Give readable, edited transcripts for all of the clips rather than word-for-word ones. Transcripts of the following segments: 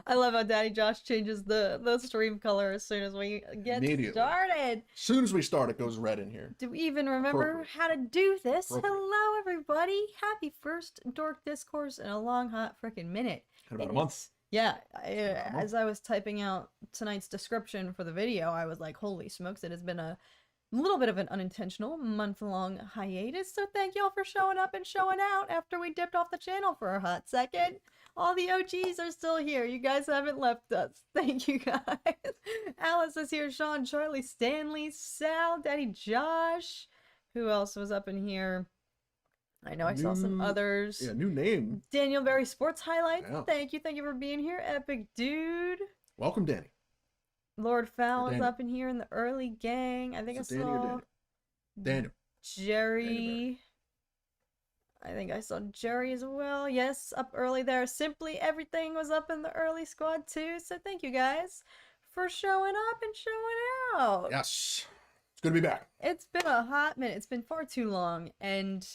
I love how Daddy Josh changes the stream color as soon as we get started. As soon as we start, it goes red in here. Do we even remember how to do this? Hello, everybody. Happy first Dork Discourse in a long, hot freaking minute. In about a month. Yeah, as I was typing out tonight's description for the video, I was like, holy smokes, it has been a little bit of an unintentional month-long hiatus, so thank y'all for showing up and showing out after we dipped off the channel for a hot second. All the OGs are still here. You guys haven't left us. Thank you, guys. Alice is here. Sean, Charlie, Stanley, Sal, Daddy Josh. Who else was up in here? I know I saw some others. Yeah, new name. Daniel Berry Sports Highlights. Yeah. Thank you for being here. Epic Dude. Welcome, Danny. Lord Fowl is up in here in the early gang. I think I saw Daniel. Jerry. I think I saw Jerry as well. Yes, up early there. Simply Everything was up in the early squad too. So thank you guys for showing up and showing out. Yes. It's good to be back. It's been a hot minute. It's been far too long. And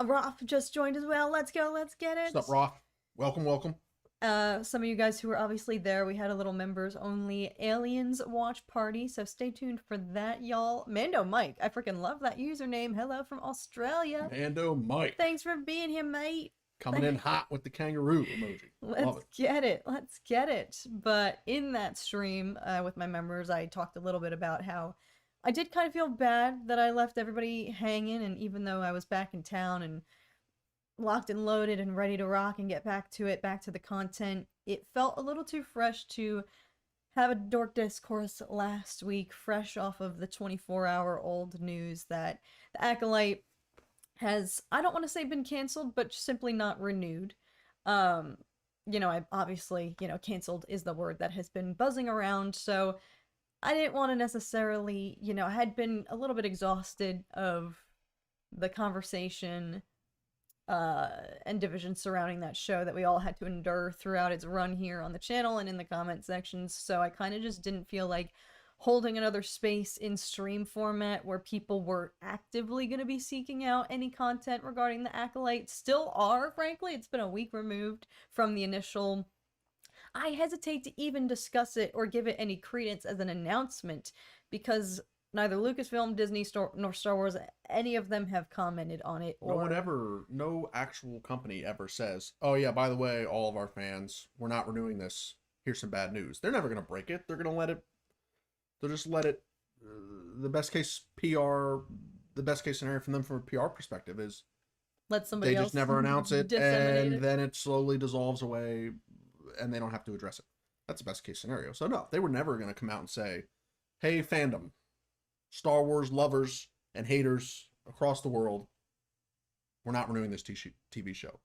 Roth just joined as well. Let's go. Let's get it. What's up, Roth? Welcome, welcome. Some of you guys who were obviously there, we had a little members only Aliens watch party, so stay tuned for that, y'all. Mando Mike, I freaking love that username. Hello from Australia. Mando Mike. Thanks for being here, mate. Coming in hot with the kangaroo emoji. Let's get it. Let's get it. But in that stream with my members, I talked a little bit about how I did kind of feel bad that I left everybody hanging, and even though I was back in town and locked and loaded and ready to rock and get back to it, back to the content, it felt a little too fresh to have a Dork Discourse last week, fresh off of the 24-hour-old news that the Acolyte has, I don't want to say been canceled, but simply not renewed. You know, I obviously, canceled is the word that has been buzzing around, so I didn't want to necessarily, I had been a little bit exhausted of the conversation and division surrounding that show that we all had to endure throughout its run here on the channel and in the comment sections, so I kind of just didn't feel like holding another space in stream format where people were actively going to be seeking out any content regarding the Acolyte. Still are, frankly. It's been a week removed from the initial. I hesitate to even discuss it or give it any credence as an announcement because neither Lucasfilm, Disney, nor Star Wars, any of them have commented on it. No actual company ever says, oh yeah, by the way, all of our fans, we're not renewing this. Here's some bad news. They're never going to break it. They're going to let it, they'll just let it, the best case scenario from them from a PR perspective is let somebody else they just never announce it and then it slowly dissolves away and they don't have to address it. That's the best case scenario. So no, they were never going to come out and say, hey, fandom, Star Wars lovers and haters across the world, we're not renewing this TV show.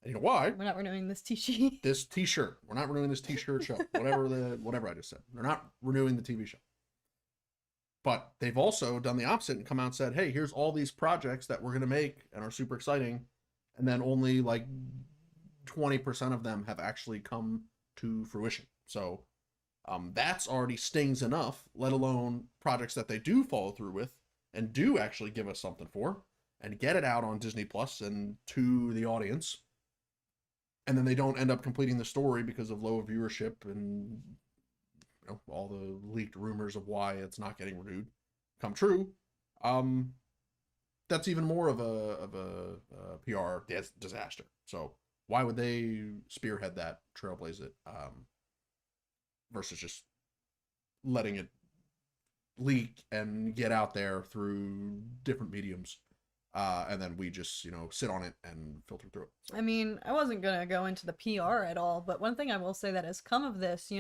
And you know why? We're not renewing this t-shirt. This t-shirt. We're not renewing this t-shirt show. Whatever I just said. They're not renewing the TV show. But they've also done the opposite and come out and said, hey, here's all these projects that we're going to make and are super exciting. And then only like 20% of them have actually come to fruition. So that's already stings enough, let alone projects that they do follow through with and do actually give us something for and get it out on Disney Plus and to the audience. And then they don't end up completing the story because of low viewership and all the leaked rumors of why it's not getting renewed come true. That's even more of a PR disaster. So why would they spearhead that, trailblaze it, versus just letting it leak and get out there through different mediums? And then we just, sit on it and filter through it. So. I mean, I wasn't going to go into the PR at all, but one thing I will say that has come of this,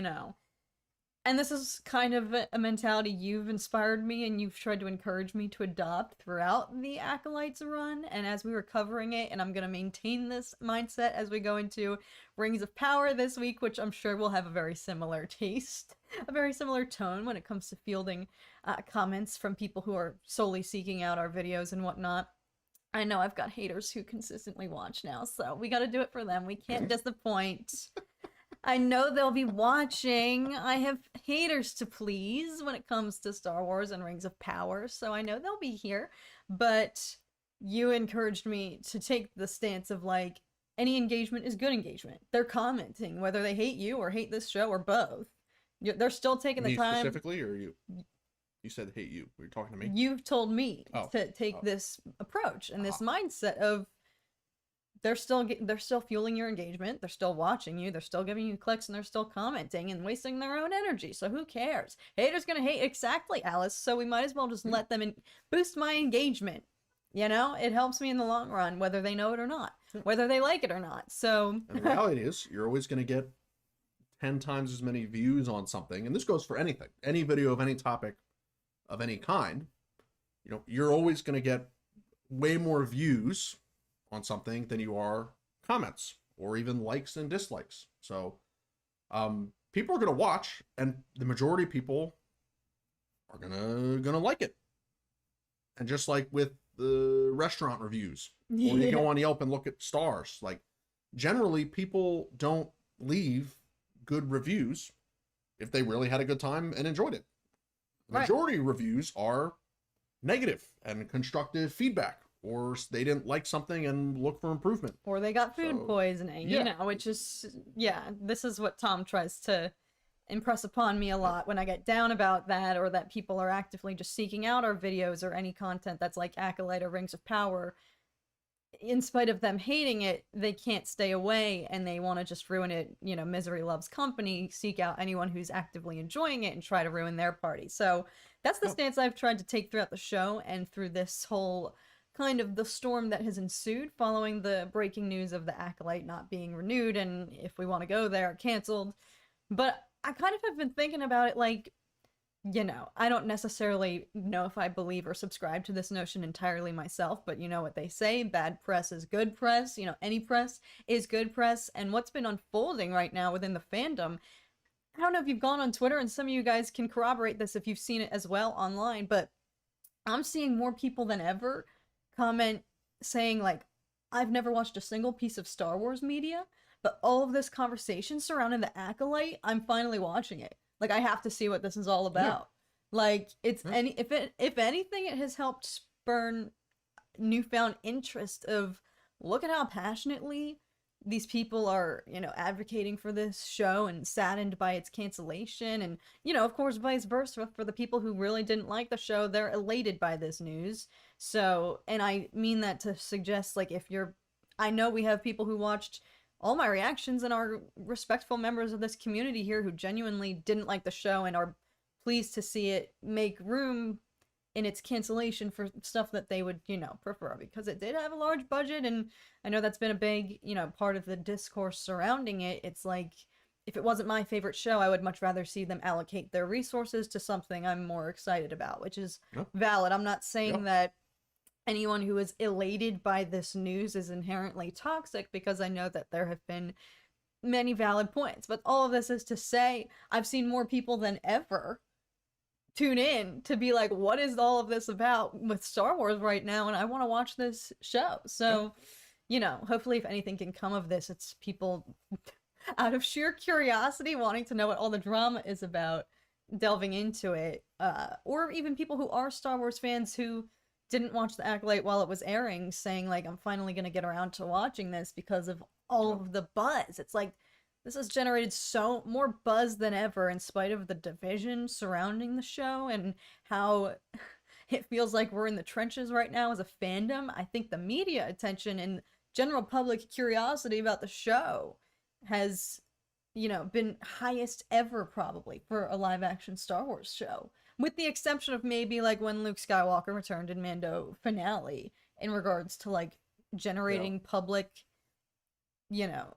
and this is kind of a mentality you've inspired me and you've tried to encourage me to adopt throughout the Acolytes run, and as we were covering it, and I'm going to maintain this mindset as we go into Rings of Power this week, which I'm sure will have a very similar taste, a very similar tone when it comes to fielding comments from people who are solely seeking out our videos and whatnot. I know I've got haters who consistently watch now, so we got to do it for them. We can't disappoint. I know they'll be watching. I have haters to please when it comes to Star Wars and Rings of Power, so I know they'll be here. But you encouraged me to take the stance of like, any engagement is good engagement. They're commenting, whether they hate you or hate this show or both. They're still taking the Me time. specifically, or you? You said hate you. Were you talking to me? You've told me Oh. to take this approach and this Uh-huh. mindset of they're still fueling your engagement. They're still watching you. They're still giving you clicks, and they're still commenting and wasting their own energy. So who cares? Haters gonna hate, exactly, Alice. So we might as well just let them boost my engagement. You know, it helps me in the long run, whether they know it or not, whether they like it or not. So And the reality is, you're always going to get 10 times as many views on something, and this goes for anything, any video of any topic of any kind. You know, you're always going to get way more views on something than you are comments or even likes and dislikes. So people are going to watch, and the majority of people are gonna like it. And just like with the restaurant reviews, or you go on Yelp and look at stars, like generally people don't leave good reviews if they really had a good time and enjoyed it. The majority of reviews are negative and constructive feedback, or they didn't like something and look for improvement, or they got food poisoning, you know, which is, this is what Tom tries to impress upon me a lot when I get down about that, or that people are actively just seeking out our videos or any content that's like Acolyte or Rings of Power. In spite of them hating it, they can't stay away, and they want to just ruin it. You know, misery loves company, seek out anyone who's actively enjoying it and try to ruin their party. So that's the stance I've tried to take throughout the show, and through this whole kind of the storm that has ensued following the breaking news of the Acolyte not being renewed, and if we want to go there, canceled. But I kind of have been thinking about it, like, you know, I don't necessarily know if I believe or subscribe to this notion entirely myself, but you know what they say, bad press is good press. You know, any press is good press. And what's been unfolding right now within the fandom, I don't know if you've gone on Twitter, and some of you guys can corroborate this if you've seen it as well online, but I'm seeing more people than ever comment saying, like, I've never watched a single piece of Star Wars media, but all of this conversation surrounding the Acolyte, I'm finally watching it. Like, I have to see what this is all about. Yeah. Like, it's if anything, it has helped spurn newfound interest of, look at how passionately these people are, you know, advocating for this show, and saddened by its cancellation. And, you know, of course, vice versa, for the people who really didn't like the show, they're elated by this news. So, and I mean that to suggest, like, I know we have people who watched all my reactions and are respectful members of this community here who genuinely didn't like the show and are pleased to see it make room in its cancellation for stuff that they would, you know, prefer, because it did have a large budget. And I know that's been a big, you know, part of the discourse surrounding it. It's like, if it wasn't my favorite show, I would much rather see them allocate their resources to something I'm more excited about, which is valid. I'm not saying that anyone who is elated by this news is inherently toxic, because I know that there have been many valid points. But all of this is to say, I've seen more people than ever tune in to be like, what is all of this about with Star Wars right now? And I want to watch this show. So, you know, hopefully if anything can come of this, it's people out of sheer curiosity wanting to know what all the drama is about, delving into it. Or even people who are Star Wars fans who didn't watch the Acolyte while it was airing, saying, like, I'm finally going to get around to watching this because of all of the buzz. It's like, this has generated so more buzz than ever, in spite of the division surrounding the show and how it feels like we're in the trenches right now as a fandom. I think the media attention and general public curiosity about the show has, you know, been highest ever probably for a live action Star Wars show. With the exception of maybe like when Luke Skywalker returned in Mando finale, in regards to like generating public, you know,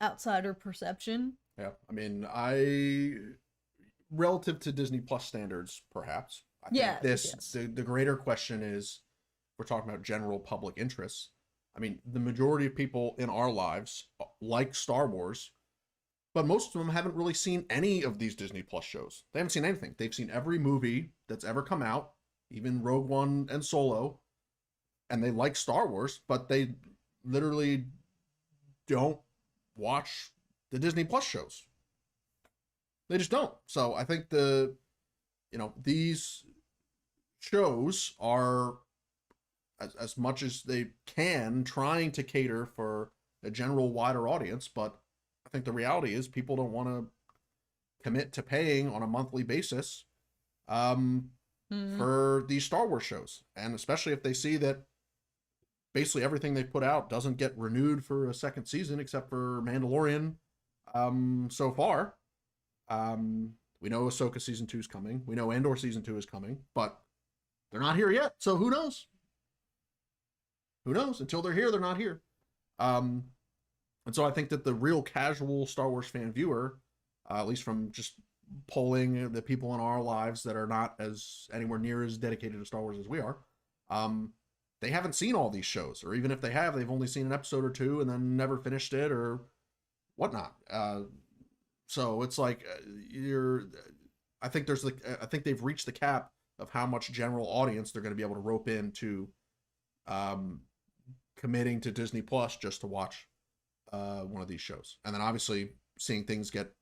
outsider perception. Yeah, I mean, relative to Disney Plus standards, perhaps. I think the greater question is, we're talking about general public interests. I mean, the majority of people in our lives like Star Wars, but most of them haven't really seen any of these Disney Plus shows. They haven't seen anything. They've seen every movie that's ever come out, even Rogue One and Solo, and they like Star Wars, but they literally don't watch the Disney Plus shows. They just don't. So I think these shows are, as much as they can, trying to cater for a general wider audience, but I think the reality is people don't want to commit to paying on a monthly basis for these Star Wars shows. And especially if they see that basically everything they put out doesn't get renewed for a second season except for Mandalorian so far. We know Ahsoka season 2 is coming. We know Andor season 2 is coming, but they're not here yet. So who knows? Who knows? Until they're here, they're not here. And so I think that the real casual Star Wars fan viewer, at least from just polling the people in our lives that are not as anywhere near as dedicated to Star Wars as we are, they haven't seen all these shows, or even if they have, they've only seen an episode or two and then never finished it or whatnot. So it's like I think they've reached the cap of how much general audience they're going to be able to rope into committing to Disney Plus just to watch one of these shows. And then obviously seeing things get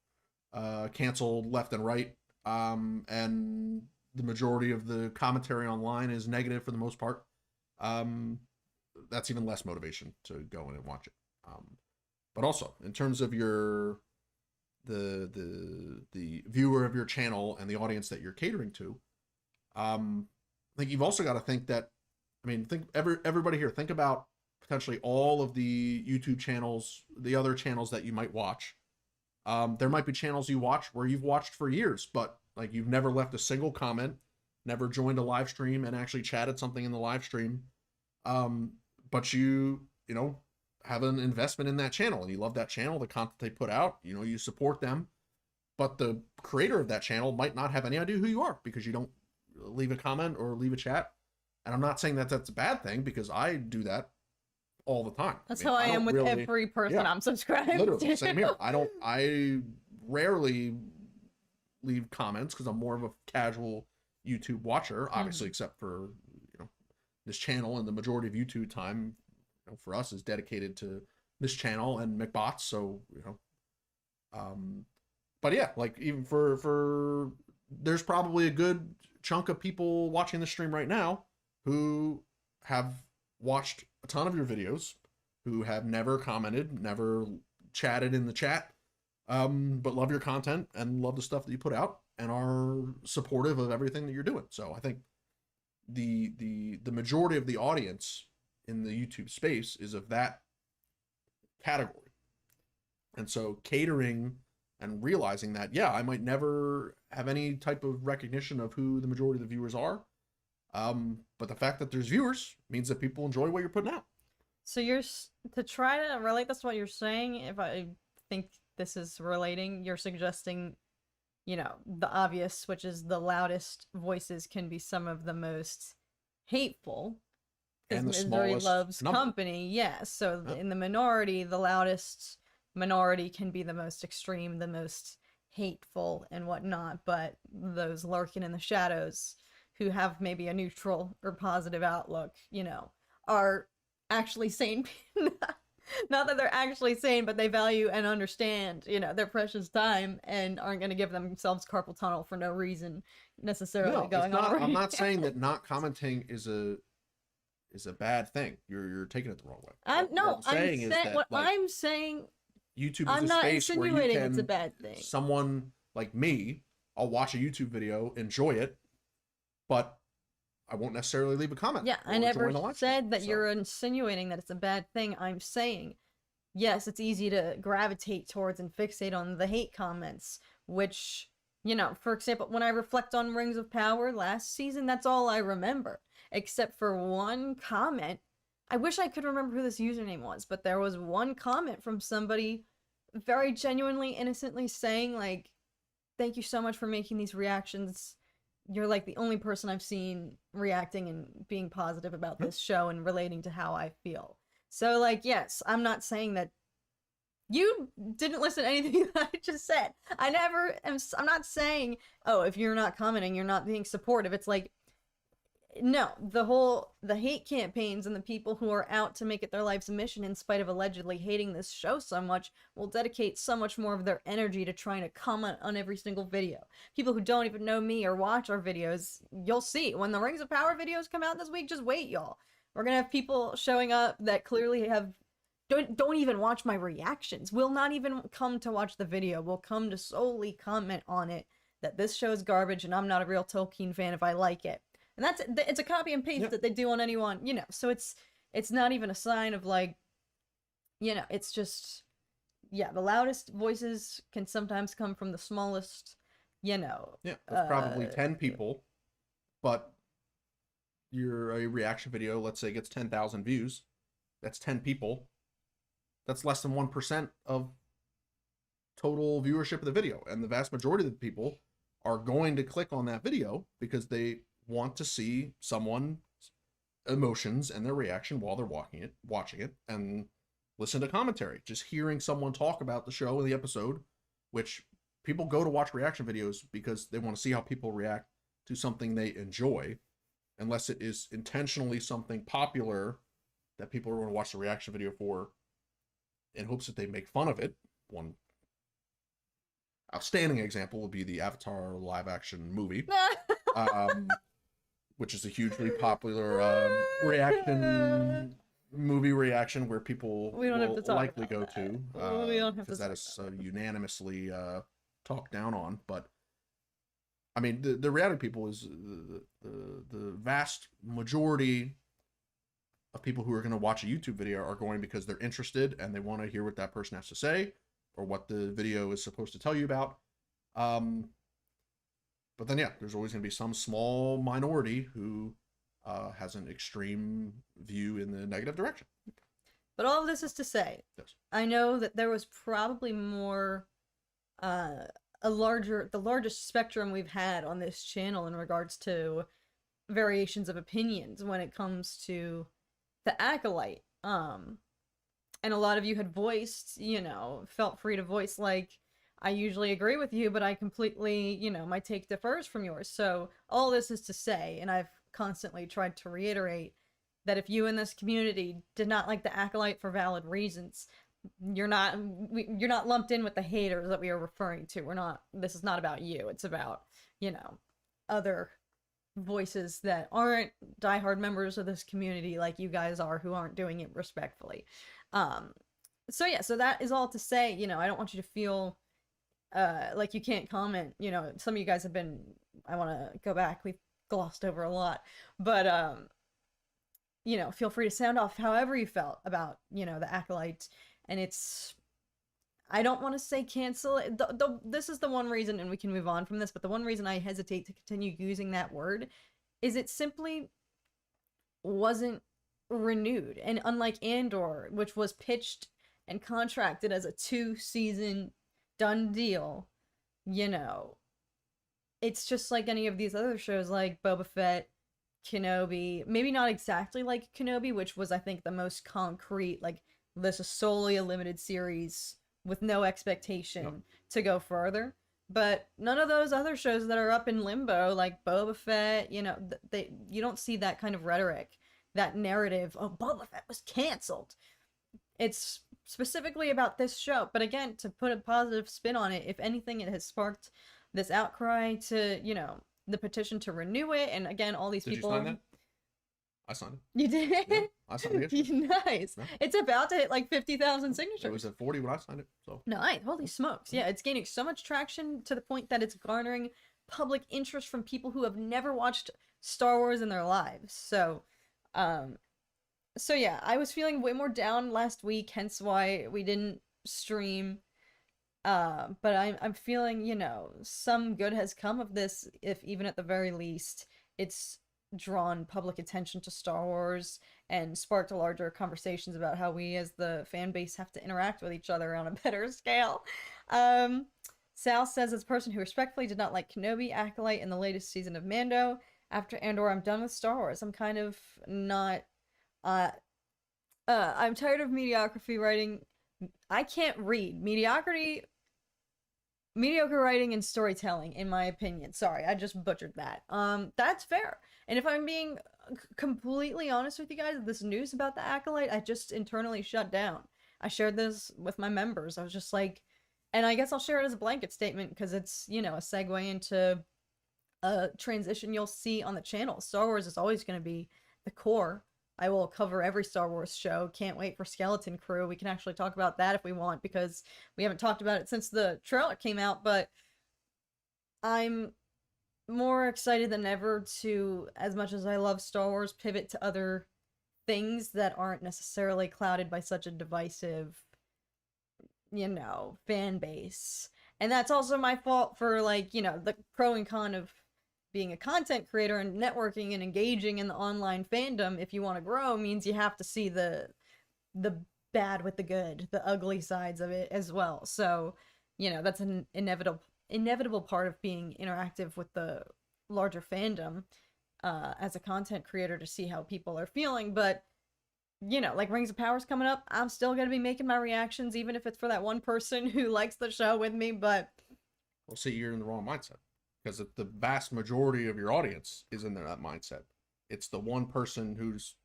canceled left and right, and the majority of the commentary online is negative for the most part. That's even less motivation to go in and watch it. But also in terms of the viewer of your channel and the audience that you're catering to, I think you've also got to think that, everybody here, think about potentially all of the YouTube channels, the other channels that you might watch. There might be channels you watch where you've watched for years, but like you've never left a single comment, never joined a live stream and actually chatted something in the live stream. But you have an investment in that channel and you love that channel, the content they put out, you support them, but the creator of that channel might not have any idea who you are because you don't leave a comment or leave a chat. And I'm not saying that that's a bad thing, because I do that all the time. That's how I am with every person I'm subscribed literally to. Same here. I rarely leave comments because I'm more of a casual YouTube watcher, obviously, except for this channel, and the majority of YouTube time for us is dedicated to this channel and McBots. So but yeah, like even for there's probably a good chunk of people watching the stream right now who have watched a ton of your videos, who have never commented, never chatted in the chat, but love your content and love the stuff that you put out and are supportive of everything that you're doing. So I think the majority of the audience in the YouTube space is of that category. And so catering and realizing that, yeah, I might never have any type of recognition of who the majority of the viewers are. But the fact that there's viewers means that people enjoy what you're putting out. So to try to relate this to what you're saying, if I think this is relating, you're suggesting, the obvious, which is the loudest voices can be some of the most hateful. And the Missouri smallest loves number. company, yes. So in the minority, the loudest minority can be the most extreme, the most hateful and whatnot. But those lurking in the shadows, who have maybe a neutral or positive outlook, are actually sane. Not that they're actually sane, but they value and understand, their precious time and aren't going to give themselves carpal tunnel for no reason necessarily going on. Right I'm not saying that not commenting is a bad thing. You're taking it the wrong way. I'm saying YouTube is I'm a not space where you insinuating can, it's a bad thing. Someone like me, I'll watch a YouTube video, enjoy it, but I won't necessarily leave a comment. Yeah, I never said that you're insinuating that it's a bad thing. I'm saying, yes, it's easy to gravitate towards and fixate on the hate comments, which, for example, when I reflect on Rings of Power last season, that's all I remember, except for one comment. I wish I could remember who this username was, but there was one comment from somebody very genuinely, innocently saying, like, thank you so much for making these reactions. You're like the only person I've seen reacting and being positive about this show and relating to how I feel. So, like, yes, I'm not saying that you didn't listen to anything that I just said. I'm not saying, oh, if you're not commenting, you're not being supportive. It's like, no, the hate campaigns and the people who are out to make it their life's mission in spite of allegedly hating this show so much will dedicate so much more of their energy to trying to comment on every single video. People who don't even know me or watch our videos, you'll see when the Rings of Power videos come out this week, just wait, y'all. We're gonna have people showing up that clearly have don't even watch my reactions. Will not even come to watch the video. Will come to solely comment on it that this show is garbage and I'm not a real Tolkien fan if I like it. And it's a copy and paste that they do on anyone, you know. So it's not even a sign of like, you know, it's just, yeah, the loudest voices can sometimes come from the smallest, you know. Yeah, that's probably 10 people, but a reaction video, let's say, gets 10,000 views. That's 10 people. That's less than 1% of total viewership of the video. And the vast majority of the people are going to click on that video because they want to see someone's emotions and their reaction while they're watching it, and listen to commentary. Just hearing someone talk about the show and the episode, which people go to watch reaction videos because they want to see how people react to something they enjoy, unless it is intentionally something popular that people are going to watch the reaction video for in hopes that they make fun of it. One outstanding example would be the Avatar live action movie, which is a hugely popular movie reaction where people will likely go to, because that is unanimously talked down on. But I mean, the reality, people, is the vast majority of people who are going to watch a YouTube video are going because they're interested and they want to hear what that person has to say or what the video is supposed to tell you about. But then, yeah, there's always going to be some small minority who has an extreme view in the negative direction. But all of this is to say, yes, I know that there was probably more, the largest spectrum we've had on this channel in regards to variations of opinions when it comes to the Acolyte. And a lot of you had voiced, you know, felt free to voice, like, I usually agree with you, but I completely, you know, my take differs from yours. So all this is to say, and I've constantly tried to reiterate, that if you in this community did not like the Acolyte for valid reasons, you're not lumped in with the haters that we are referring to. This is not about you. It's about, you know, other voices that aren't diehard members of this community like you guys are, who aren't doing it respectfully. So yeah, so that is all to say, you know, I don't want you to feel like you can't comment. You know, some of you guys have been, I want to go back, we've glossed over a lot, but you know, feel free to sound off however you felt about, you know, the Acolyte. And it's, I don't want to say cancel it. This is the one reason, and we can move on from this, but the one reason I hesitate to continue using that word is it simply wasn't renewed. And unlike Andor, which was pitched and contracted as a 2-season done deal, you know, it's just like any of these other shows like Boba Fett, Kenobi, maybe not exactly like Kenobi, which was, I think, the most concrete, like, this is solely a limited series with no expectation to go further. But none of those other shows that are up in limbo, like Boba Fett, you know, you don't see that kind of rhetoric, that narrative, oh, Boba Fett was canceled. It's specifically about this show. But again, to put a positive spin on it, if anything, it has sparked this outcry to, you know, the petition to renew it. And again, all these people... Did you sign that? I signed it. You did? Yeah, I signed it. Nice. No. It's about to hit like 50,000 signatures. It was at 40 when I signed it. So nice. Holy smokes. Yeah, it's gaining so much traction to the point that it's garnering public interest from people who have never watched Star Wars in their lives. So, so yeah, I was feeling way more down last week, hence why we didn't stream. But I'm feeling, you know, some good has come of this, if even at the very least it's drawn public attention to Star Wars and sparked larger conversations about how we as the fan base have to interact with each other on a better scale. Sal says, as a person who respectfully did not like Kenobi, Acolyte, and the latest season of Mando, after Andor, I'm done with Star Wars. I'm kind of not, I'm tired of mediocrity writing. I can't read. Mediocre writing and storytelling, in my opinion. Sorry, I just butchered that. That's fair. And if I'm being completely honest with you guys, this news about the Acolyte, I just internally shut down. I shared this with my members. I was just like, and I guess I'll share it as a blanket statement because it's, you know, a segue into a transition you'll see on the channel. Star Wars is always going to be the core I will cover every Star Wars show. Can't wait for Skeleton Crew. We can actually talk about that if we want, because we haven't talked about it since the trailer came out, but I'm more excited than ever to, as much as I love Star Wars, pivot to other things that aren't necessarily clouded by such a divisive, fan base. And that's also my fault for, like, the pro and con of being a content creator and networking and engaging in the online fandom. If you want to grow, means you have to see the bad with the good, the ugly sides of it as well. So, that's an inevitable part of being interactive with the larger fandom as a content creator, to see how people are feeling. But like Rings of Power's coming up, I'm still gonna be making my reactions, even if it's for that one person who likes the show with me. But well, see, you're in the wrong mindset, because the vast majority of your audience is in that mindset. It's the one person who's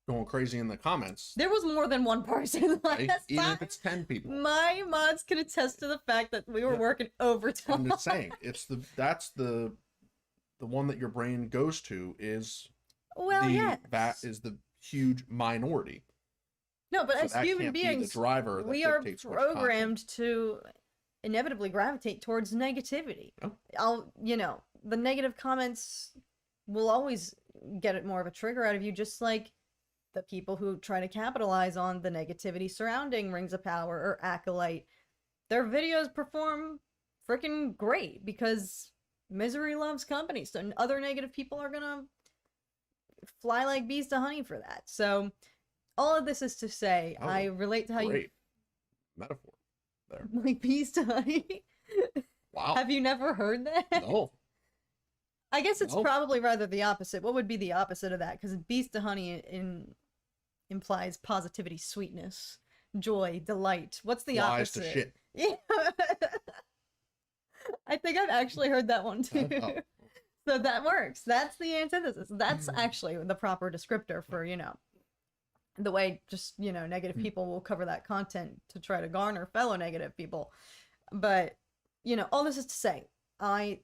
going crazy in the comments. There was more than one person last even time. If it's 10 people. My mods can attest to the fact that we were working overtime. I'm just saying, that's the one that your brain goes to is that is the huge minority. No, but so as human beings, the driver we are programmed to inevitably gravitate towards negativity. Oh. The negative comments will always get it more of a trigger out of you, just like the people who try to capitalize on the negativity surrounding Rings of Power or Acolyte. Their videos perform freaking great because misery loves company, so other negative people are gonna fly like bees to honey for that. So all of this is to say, I relate to how great metaphor there. Like bees to honey. Wow. Have you never heard that? No. I guess it's probably rather the opposite. What would be the opposite of that? Because bees to honey implies positivity, sweetness, joy, delight. What's the Flies opposite? To shit. Yeah. I think I've actually heard that one too. So that works. That's the antithesis. That's actually the proper descriptor for, the way just, negative people will cover that content to try to garner fellow negative people. But, all this is to say,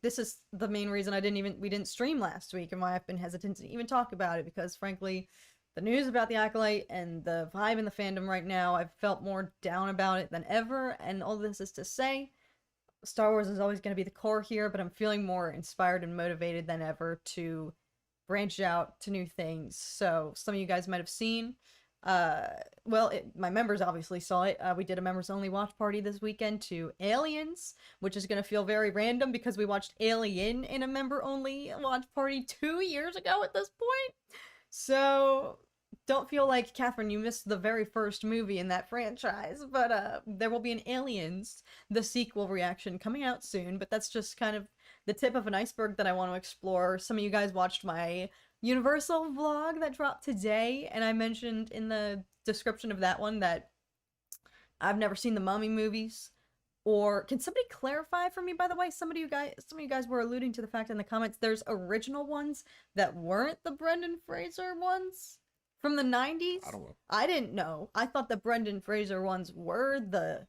this is the main reason we didn't stream last week, and why I've been hesitant to even talk about it, because frankly, the news about the Acolyte and the vibe in the fandom right now, I've felt more down about it than ever. And all this is to say, Star Wars is always going to be the core here, but I'm feeling more inspired and motivated than ever to branch out to new things. So some of you guys might have seen, my members obviously saw it. We did a members only watch party this weekend to Aliens, which is going to feel very random because we watched Alien in a member only watch party 2 years ago at this point. So don't feel like, Catherine, you missed the very first movie in that franchise, but there will be an Aliens, the sequel reaction, coming out soon. But that's just kind of the tip of an iceberg that I want to explore. Some of you guys watched my Universal vlog that dropped today, and I mentioned in the description of that one that I've never seen the Mummy movies. Or can somebody clarify for me, by the way? Some of you guys were alluding to the fact in the comments there's original ones that weren't the Brendan Fraser ones from the 90s. I don't know. I didn't know. I thought the Brendan Fraser ones were the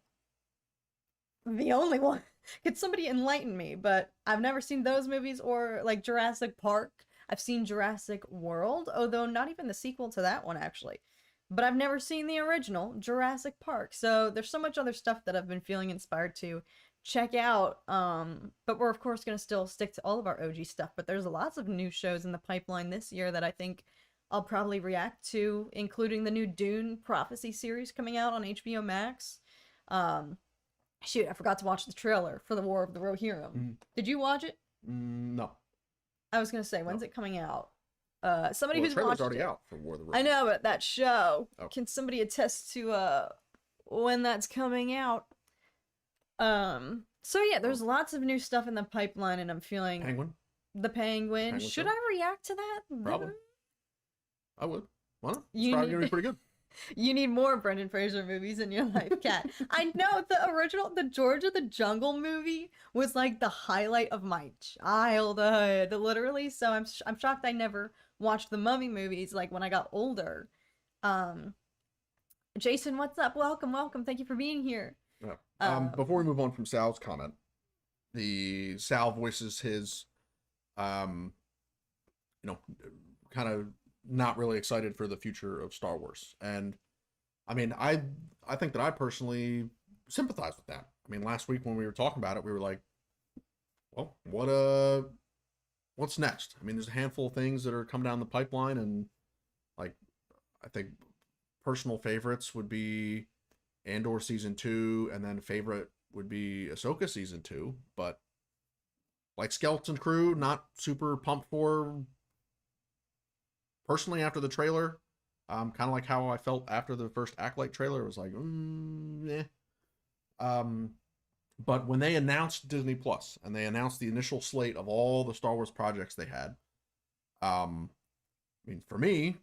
only one. Could somebody enlighten me? But I've never seen those movies, or like Jurassic Park. I've seen Jurassic World, although not even the sequel to that one, actually. But I've never seen the original Jurassic Park. So there's so much other stuff that I've been feeling inspired to check out. But we're, of course, going to still stick to all of our OG stuff. But there's lots of new shows in the pipeline this year that I think I'll probably react to, including the new Dune Prophecy series coming out on HBO Max. Shoot, I forgot to watch the trailer for the War of the Rohirrim. Did you watch it? No. I was going to say, when's it coming out? Somebody the who's trailer's watched already it. out for War of the Rohirrim. I know, but that show. Oh. Can somebody attest to when that's coming out? So yeah, there's lots of new stuff in the pipeline, and I'm feeling the Penguin. Should I react to that? Probably. I would. Why not? It's You probably need- gonna be pretty good. You need more Brendan Fraser movies in your life, Kat. I know the original, the George of the Jungle movie was like the highlight of my childhood, literally. So I'm shocked I never watched the Mummy movies like when I got older. Jason, what's up? Welcome. Thank you for being here. Yeah. Before we move on from Sal's comment, Sal voices his, kind of not really excited for the future of Star Wars. And I mean, I think that I personally sympathize with that. I mean, last week when we were talking about it, we were like, well, what's next? I mean, there's a handful of things that are coming down the pipeline, and like, I think personal favorites would be Andor season 2, and then favorite would be Ahsoka season 2. But like Skeleton Crew, not super pumped for personally after the trailer. Kind of like how I felt after the first Acolyte trailer. It was like, eh. But when they announced Disney Plus and they announced the initial slate of all the Star Wars projects they had, I mean, for me,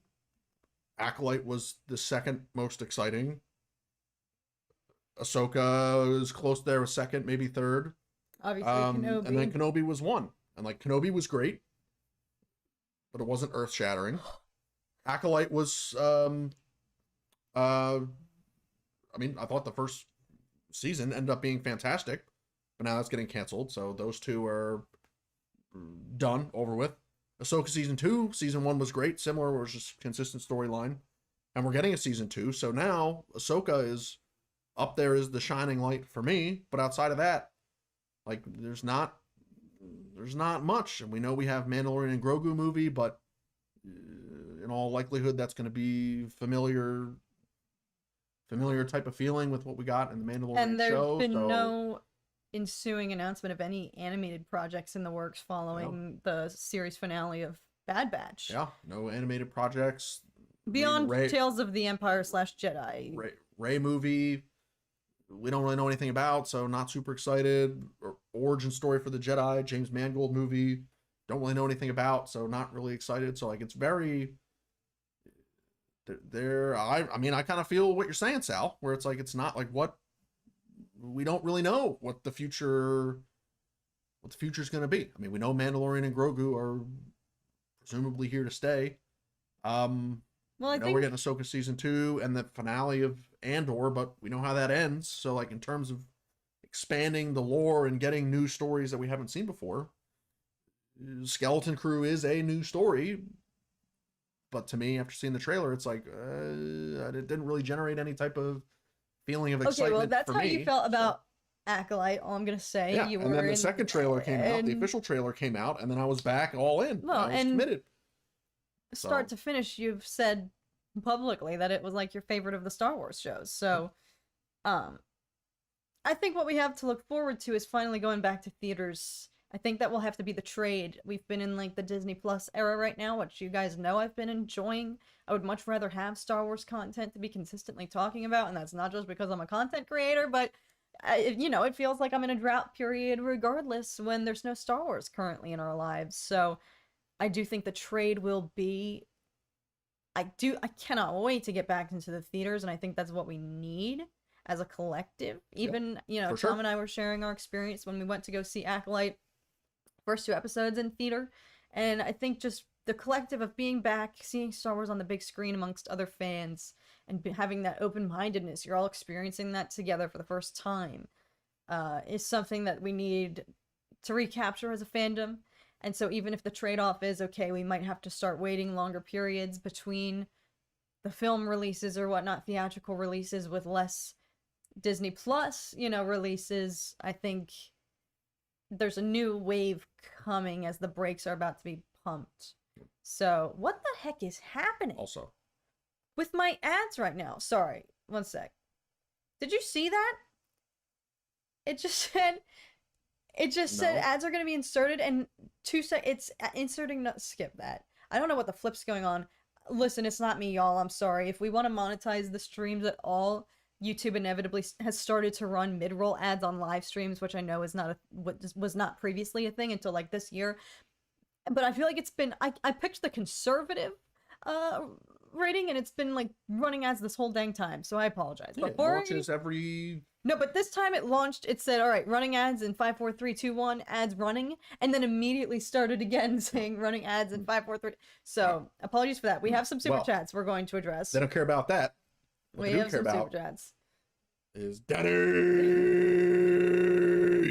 Acolyte was the second most exciting. Ahsoka was close there, was second, maybe third. Obviously, Kenobi. And then Kenobi was one. And like Kenobi was great, but it wasn't earth shattering. Acolyte was I mean, I thought the first season ended up being fantastic, but now that's getting canceled. So those two are done, over with. Ahsoka season 2, season 1 was great, similar, it was just consistent storyline. And we're getting a season 2. So now Ahsoka is up there as the shining light for me, but outside of that, like there's not much. And we know we have Mandalorian and Grogu movie, but in all likelihood that's going to be familiar type of feeling with what we got in the Mandalorian show. And there's been no ensuing announcement of any animated projects in the works following the series finale of Bad Batch. Yeah, no animated projects. Beyond Tales of the Empire / Jedi. Rey movie, we don't really know anything about, so not super excited. Origin story for the Jedi, James Mangold movie, don't really know anything about, so not really excited. So like it's very I mean, I kind of feel what you're saying, Sal, where it's like it's not like what we don't really know what the future's going to be. I mean, we know Mandalorian and Grogu are presumably here to stay. Well, I think we're getting Ahsoka season 2 and the finale of Andor, but we know how that ends. So like in terms of expanding the lore and getting new stories that we haven't seen before, Skeleton Crew is a new story. But to me, after seeing the trailer, it's like it didn't really generate any type of feeling of excitement. Okay, well, that's for how me. you felt about Acolyte. All I'm gonna say. Yeah, and then the second trailer came out, the official trailer came out, and then I was back all in. Well, I was committed. Start to finish, you've said publicly that it was like your favorite of the Star Wars shows. So, I think what we have to look forward to is finally going back to theaters. I think that will have to be the trade. We've been in like the Disney Plus era right now, which you guys know I've been enjoying. I would much rather have Star Wars content to be consistently talking about, and that's not just because I'm a content creator, but it feels like I'm in a drought period regardless when there's no Star Wars currently in our lives. So I do think the trade will be, I cannot wait to get back into the theaters, and I think that's what we need as a collective. Even, Tom and I were sharing our experience when we went to go see Acolyte, first 2 episodes in theater, and I think just the collective of being back, seeing Star Wars on the big screen amongst other fans, and having that open-mindedness, you're all experiencing that together for the first time, is something that we need to recapture as a fandom. And so even if the trade-off is, okay, we might have to start waiting longer periods between the film releases or whatnot, theatrical releases, with less Disney Plus, releases, I think there's a new wave coming as the brakes are about to be pumped. So, what the heck is happening? Also, with my ads right now. Sorry, one sec. Did you see that? It just said ads are going to be inserted, and it's inserting. Skip that. I don't know what the flip's going on. Listen, it's not me, y'all. I'm sorry. If we want to monetize the streams at all, YouTube inevitably has started to run mid-roll ads on live streams, which I know is was not previously a thing until like this year. But I feel like it's been, I picked the conservative rating, and it's been like running ads this whole dang time, so I apologize. Yeah, Before launches every... No, but this time it launched, it said, all right, running ads in 5, 4, 3, 2, 1, ads running, and then immediately started again saying running ads in 5, 4, 3. So, apologies for that. We have some super chats we're going to address. They don't care about that. What we have some super chats. Is Danny!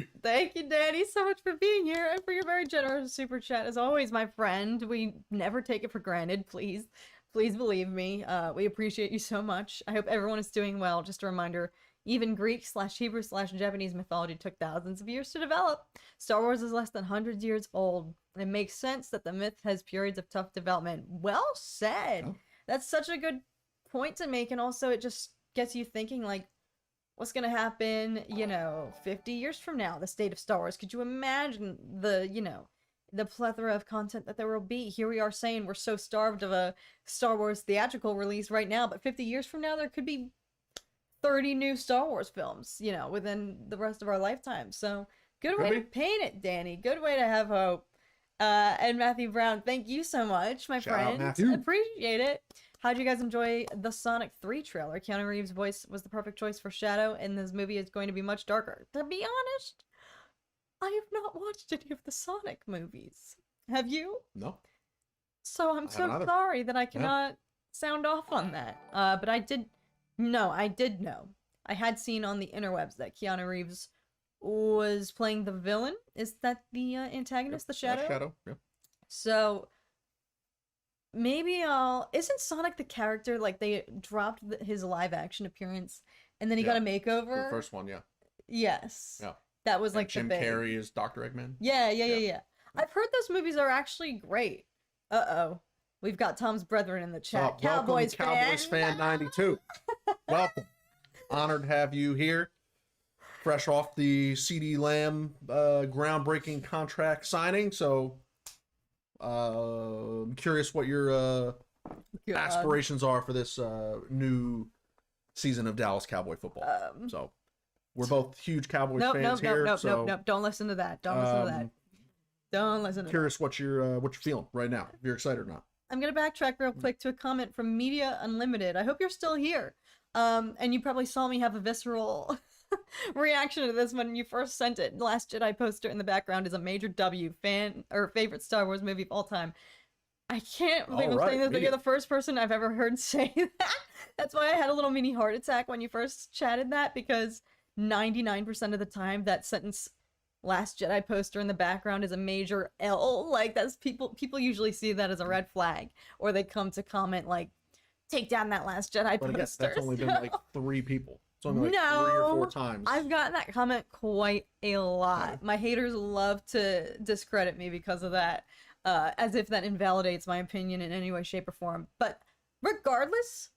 Danny. Thank you, Danny, so much for being here and for your very generous super chat. As always, my friend, we never take it for granted. Please believe me. We appreciate you so much. I hope everyone is doing well. Just a reminder, even Greek/Hebrew/Japanese mythology took thousands of years to develop. Star Wars is less than 100 years old. It makes sense that the myth has periods of tough development. Well said. Oh. That's such a good point to make, and also it just gets you thinking, like, what's gonna happen, 50 years from now, the state of Star Wars? Could you imagine the plethora of content that there will be? Here we are saying we're so starved of a Star Wars theatrical release right now, but 50 years from now, there could be 30 new Star Wars films, within the rest of our lifetime. So, good way to paint it, Danny. Good way to have hope. And Matthew Brown, thank you so much, my Shout out, friend. Matthew. Appreciate it. How'd you guys enjoy the Sonic 3 trailer? Keanu Reeves' voice was the perfect choice for Shadow, and this movie is going to be much darker. To be honest, I have not watched any of the Sonic movies. Have you? No. So I'm so sorry that I cannot sound off on that. But I did know. I had seen on the interwebs that Keanu Reeves was playing the villain. Is that the antagonist, the Shadow? Shadow, yeah. So maybe isn't Sonic the character, like, they dropped his live action appearance and then he got a makeover? The first one, yeah. Yes. Yeah. That was like Jim Carrey is Dr. Eggman. Yeah. I've heard those movies are actually great. We've got Tom's brethren in the chat. Cowboys fan 92. Welcome. Honored to have you here. Fresh off the CD Lamb groundbreaking contract signing. So I'm curious what your aspirations are for this new season of Dallas Cowboy football. So we're both huge Cowboys fans here. Nope. Don't listen to that. Don't listen to that. Don't listen to that. Curious what you're feeling right now, if you're excited or not. I'm going to backtrack real quick to a comment from Media Unlimited. I hope you're still here. And you probably saw me have a visceral reaction to this when you first sent it. The Last Jedi poster in the background is a major W, fan or favorite Star Wars movie of all time. I can't believe I'm saying this, but you're the first person I've ever heard say that. That's why I had a little mini heart attack when you first chatted that, because 99% of the time that sentence, Last Jedi poster in the background, is a major L. Like, that's people usually see that as a red flag, or they come to comment like, take down that Last Jedi poster. But that's only been like 3 people. It's only like 3 or 4 times. I've gotten that comment quite a lot. Yeah. My haters love to discredit me because of that, as if that invalidates my opinion in any way, shape, or form. But regardless,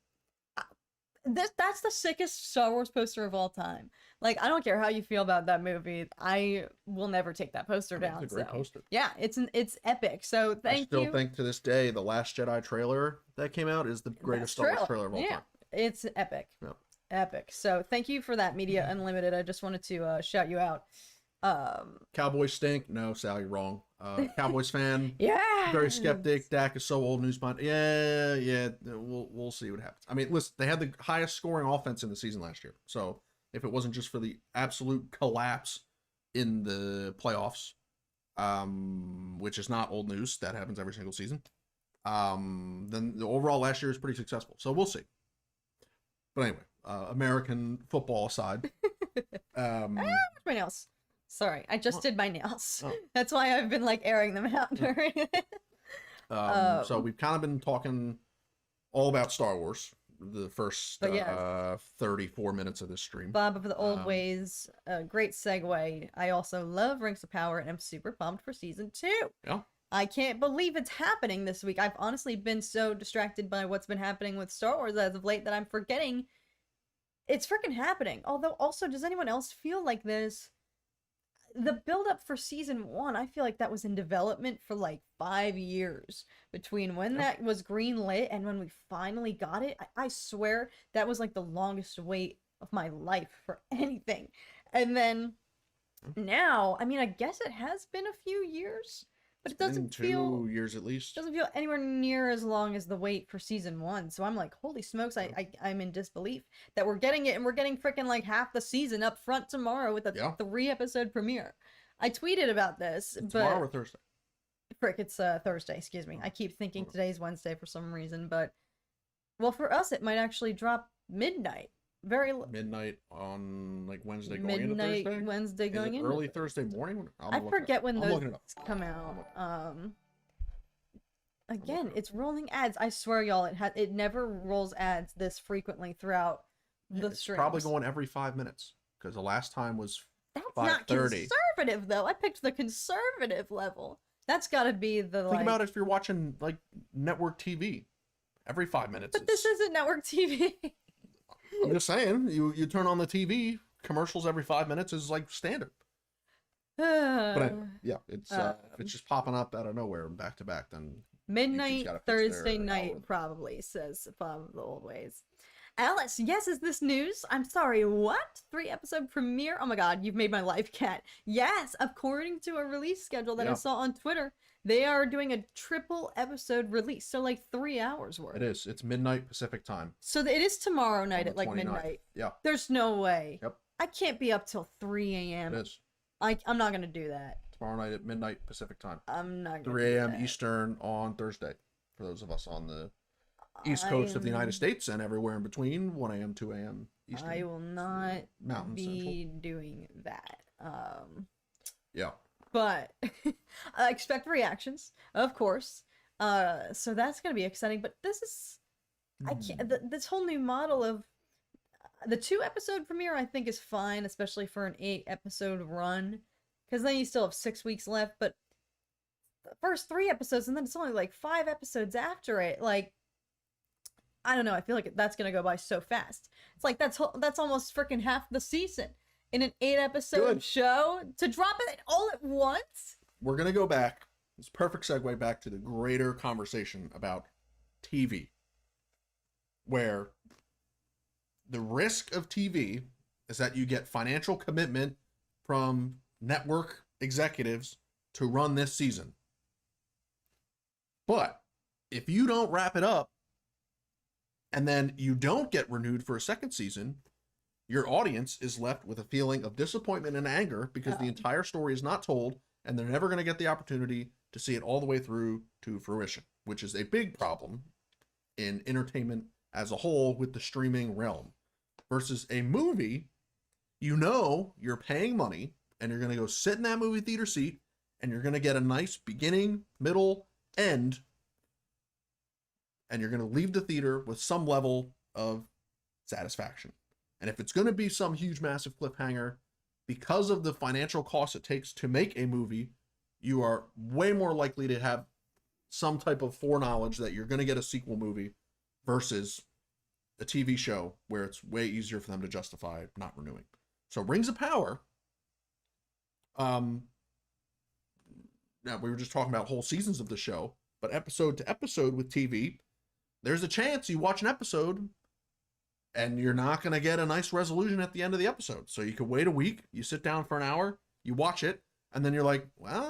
that's the sickest Star Wars poster of all time. Like, I don't care how you feel about that movie, I will never take that poster down. It's a great poster. Yeah, it's epic. So thank you. I still think to this day the Last Jedi trailer that came out is the greatest Star Wars trailer of all time. It's epic. Yeah. Epic. So thank you for that, Media Unlimited. I just wanted to shout you out. Cowboys stink. No, Sal, you're wrong. Cowboys fan. Yeah. Very skeptic. Dak is so old. News behind. Yeah. We'll see what happens. I mean, listen, they had the highest scoring offense in the season last year. So if it wasn't just for the absolute collapse in the playoffs, which is not old news, that happens every single season, then the overall last year is pretty successful. So we'll see. But anyway, American football aside, my nails. Sorry, I just did my nails. Oh. That's why I've been like airing them out during it. So we've kind of been talking all about Star Wars the first 34 minutes of this stream. Bob of the old ways, great segue. I also love Rings of Power and I'm super pumped for season 2. Yeah. I can't believe it's happening this week. I've honestly been so distracted by what's been happening with Star Wars as of late that I'm forgetting it's freaking happening. Although, also, does anyone else feel like this? The build-up for season 1, I feel like that was in development for like 5 years between when that was green-lit and when we finally got it. I swear that was like the longest wait of my life for anything. And then now, I mean, I guess it has been a few years, but it doesn't feel 2 years at least. Doesn't feel anywhere near as long as the wait for season 1. So I'm like, holy smokes, I'm in disbelief that we're getting it, and we're getting freaking like half the season up front tomorrow with a 3-episode premiere. I tweeted about this, but tomorrow or Thursday? Frick, it's Thursday. Excuse me. I keep thinking today's Wednesday for some reason, but well, for us it might actually drop midnight. very midnight on like Wednesday going into midnight Thursday. Wednesday Is going it into early Thursday morning? I forget when I'm those looking it up. come out. Again, it's rolling ads. I swear, y'all, it never rolls ads this frequently throughout the It's streams. probably going every 5 minutes because the last time was That's 5:30. not conservative though. I picked the conservative level. That's got to be the Think about it if you're watching like network TV. Every 5 minutes. But this isn't network TV. I'm just saying, you turn on the TV, commercials every 5 minutes is like standard. But anyway, yeah, it's if it's just popping up out of nowhere back to back, then midnight Thursday night probably, says Bob of the Old Ways. Alice, yes, is this news? I'm sorry, what? 3-episode premiere? Oh my god, you've made my life, Cat. Yes, according to a release schedule that I saw on Twitter, they are doing a triple episode release, so like 3 hours worth. It is. It's midnight Pacific time. So it is tomorrow night at like 29th. Midnight. Yeah. There's no way. Yep. I can't be up till 3 a.m. It is. I'm not gonna do that. Tomorrow night at midnight Pacific time. I'm not gonna 3 a.m. Eastern on Thursday. For those of us on the East Coast of the United States and everywhere in between, 1 a.m., 2 a.m. Eastern. I will not Mountain be Central. doing that. Yeah. But I expect reactions, of course. So that's gonna be exciting. But this is, I can't. This whole new model of the 2-episode premiere, I think, is fine, especially for an 8-episode run, because then you still have 6 weeks left. But the first 3 episodes, and then it's only like 5 episodes after it. Like, I don't know. I feel like that's gonna go by so fast. It's like that's almost freaking half the season in an 8-episode show to drop it all at once. We're gonna go back. It's a perfect segue back to the greater conversation about TV, where the risk of TV is that you get financial commitment from network executives to run this season. But if you don't wrap it up and then you don't get renewed for a second season, your audience is left with a feeling of disappointment and anger because the entire story is not told and they're never going to get the opportunity to see it all the way through to fruition, which is a big problem in entertainment as a whole with the streaming realm. Versus a movie, you know you're paying money and you're going to go sit in that movie theater seat and you're going to get a nice beginning, middle, end, and you're going to leave the theater with some level of satisfaction. And if it's going to be some huge, massive cliffhanger, because of the financial cost it takes to make a movie, you are way more likely to have some type of foreknowledge that you're going to get a sequel movie versus a TV show where it's way easier for them to justify not renewing. So Rings of Power, now we were just talking about whole seasons of the show, but episode to episode with TV, there's a chance you watch an episode and you're not going to get a nice resolution at the end of the episode. So you could wait a week, you sit down for an hour, you watch it, and then you're like, well,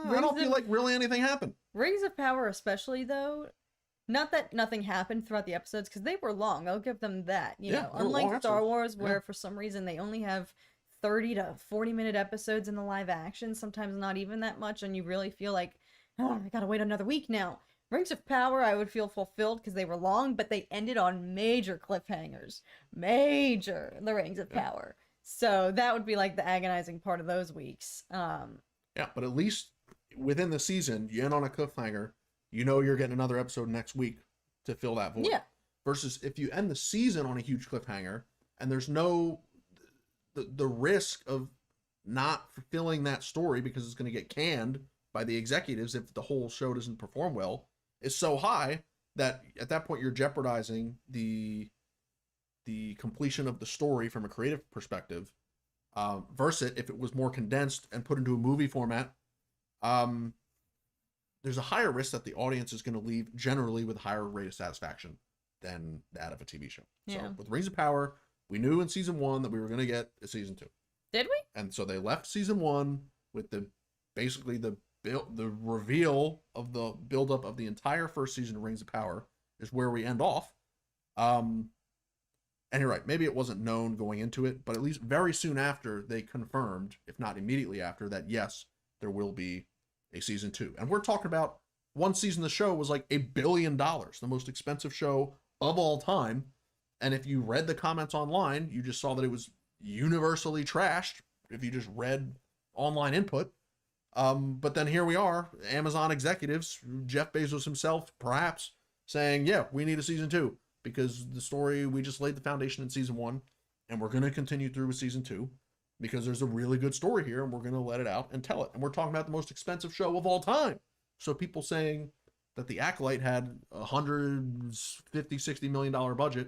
I don't feel like really anything happened. Rings of Power especially, though, not that nothing happened throughout the episodes, because they were long. I'll give them that. You know, unlike Star Wars, where for some reason they only have 30 to 40-minute episodes in the live action, sometimes not even that much, and you really feel like, oh, I gotta wait another week now. Rings of Power, I would feel fulfilled because they were long, but they ended on major cliffhangers. The Rings of Power. So that would be like the agonizing part of those weeks. Yeah, but at least within the season, you end on a cliffhanger. You know you're getting another episode next week to fill that void. Yeah. Versus if you end the season on a huge cliffhanger and there's no the risk of not fulfilling that story because it's going to get canned by the executives if the whole show doesn't perform well is so high that at that point you're jeopardizing the completion of the story from a creative perspective. Versus if it was more condensed and put into a movie format, there's a higher risk that the audience is going to leave generally with a higher rate of satisfaction than that of a TV show. Yeah. So with Rings of Power, we knew in season 1 that we were going to get a season 2. Did we? And so they left season 1 with basically the reveal of the buildup of the entire first season of Rings of Power is where we end off. And you're right, maybe it wasn't known going into it, but at least very soon after they confirmed, if not immediately after, that yes, there will be a season 2. And we're talking about one season of the show was like $1 billion, the most expensive show of all time. And if you read the comments online, you just saw that it was universally trashed if you just read online input. But then here we are, Amazon executives, Jeff Bezos himself, perhaps, saying, yeah, we need a season 2 because the story, we just laid the foundation in season 1 and we're going to continue through with season 2 because there's a really good story here and we're going to let it out and tell it. And we're talking about the most expensive show of all time. So people saying that the Acolyte had $150-$60 million budget,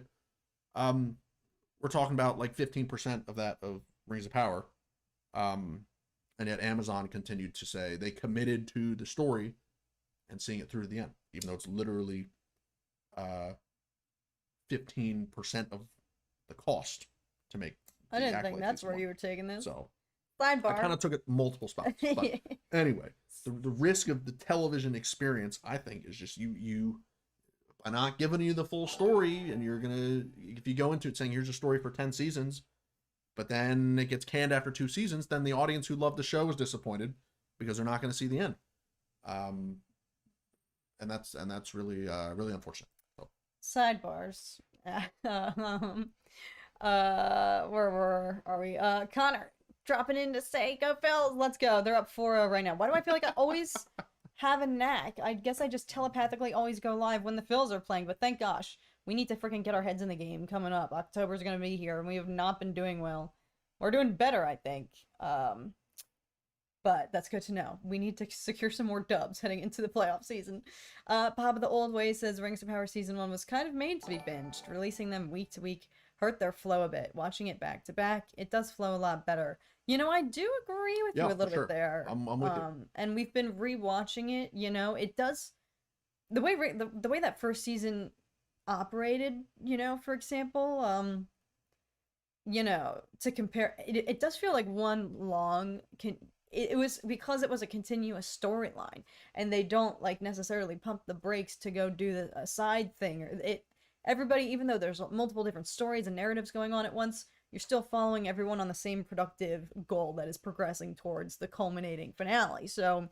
we're talking about like 15% of that of Rings of Power. And yet Amazon continued to say they committed to the story and seeing it through to the end, even though it's literally 15% of the cost to make. I didn't think that's where you were taking this. So sidebar. I kind of took it multiple spots. But anyway, the risk of the television experience, I think, is just you by not giving you the full story, and you're gonna, if you go into it saying here's a story for 10 seasons, but then it gets canned after 2 seasons, then the audience who loved the show is disappointed because they're not going to see the end. And that's really really unfortunate. So. Sidebars. Where are we? Connor dropping in to say go Phil. Let's go. They're up 4-0 right now. Why do I feel like I always have a knack? I guess I just telepathically always go live when the Phils are playing, but thank gosh. We need to freaking get our heads in the game coming up. October's going to be here, and we have not been doing well. We're doing better, I think. But that's good to know. We need to secure some more dubs heading into the playoff season. Papa the Old Way says Rings of Power Season 1 was kind of made to be binged. Releasing them week to week hurt their flow a bit. Watching it back to back, it does flow a lot better. You know, I do agree with you a little bit there. I'm with you. And we've been rewatching it. You know, it does... The way that first season operated, you know, for example, you know, to compare, it does feel like one long it was because it was a continuous storyline and they don't like necessarily pump the brakes to go do a side thing or everybody, even though there's multiple different stories and narratives going on at once, you're still following everyone on the same productive goal that is progressing towards the culminating finale. So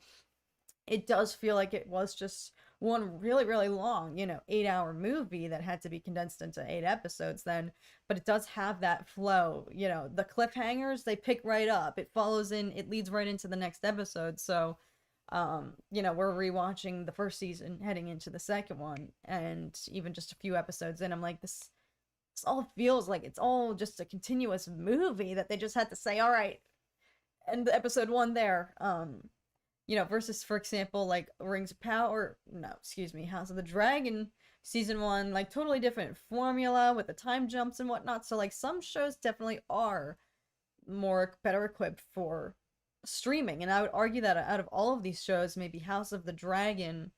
it does feel like it was just one really, really long, you know, 8-hour movie that had to be condensed into 8 episodes then, but it does have that flow, you know, the cliffhangers, they pick right up, it follows in, it leads right into the next episode. So, you know, we're rewatching the first season heading into the second one, and even just a few episodes in, I'm like, this all feels like it's all just a continuous movie that they just had to say, all right, end episode 1 there. You know, versus, for example, like Rings of Power, House of the Dragon, season 1, like totally different formula with the time jumps and whatnot. So like some shows definitely are better equipped for streaming. And I would argue that out of all of these shows, maybe House of the Dragon,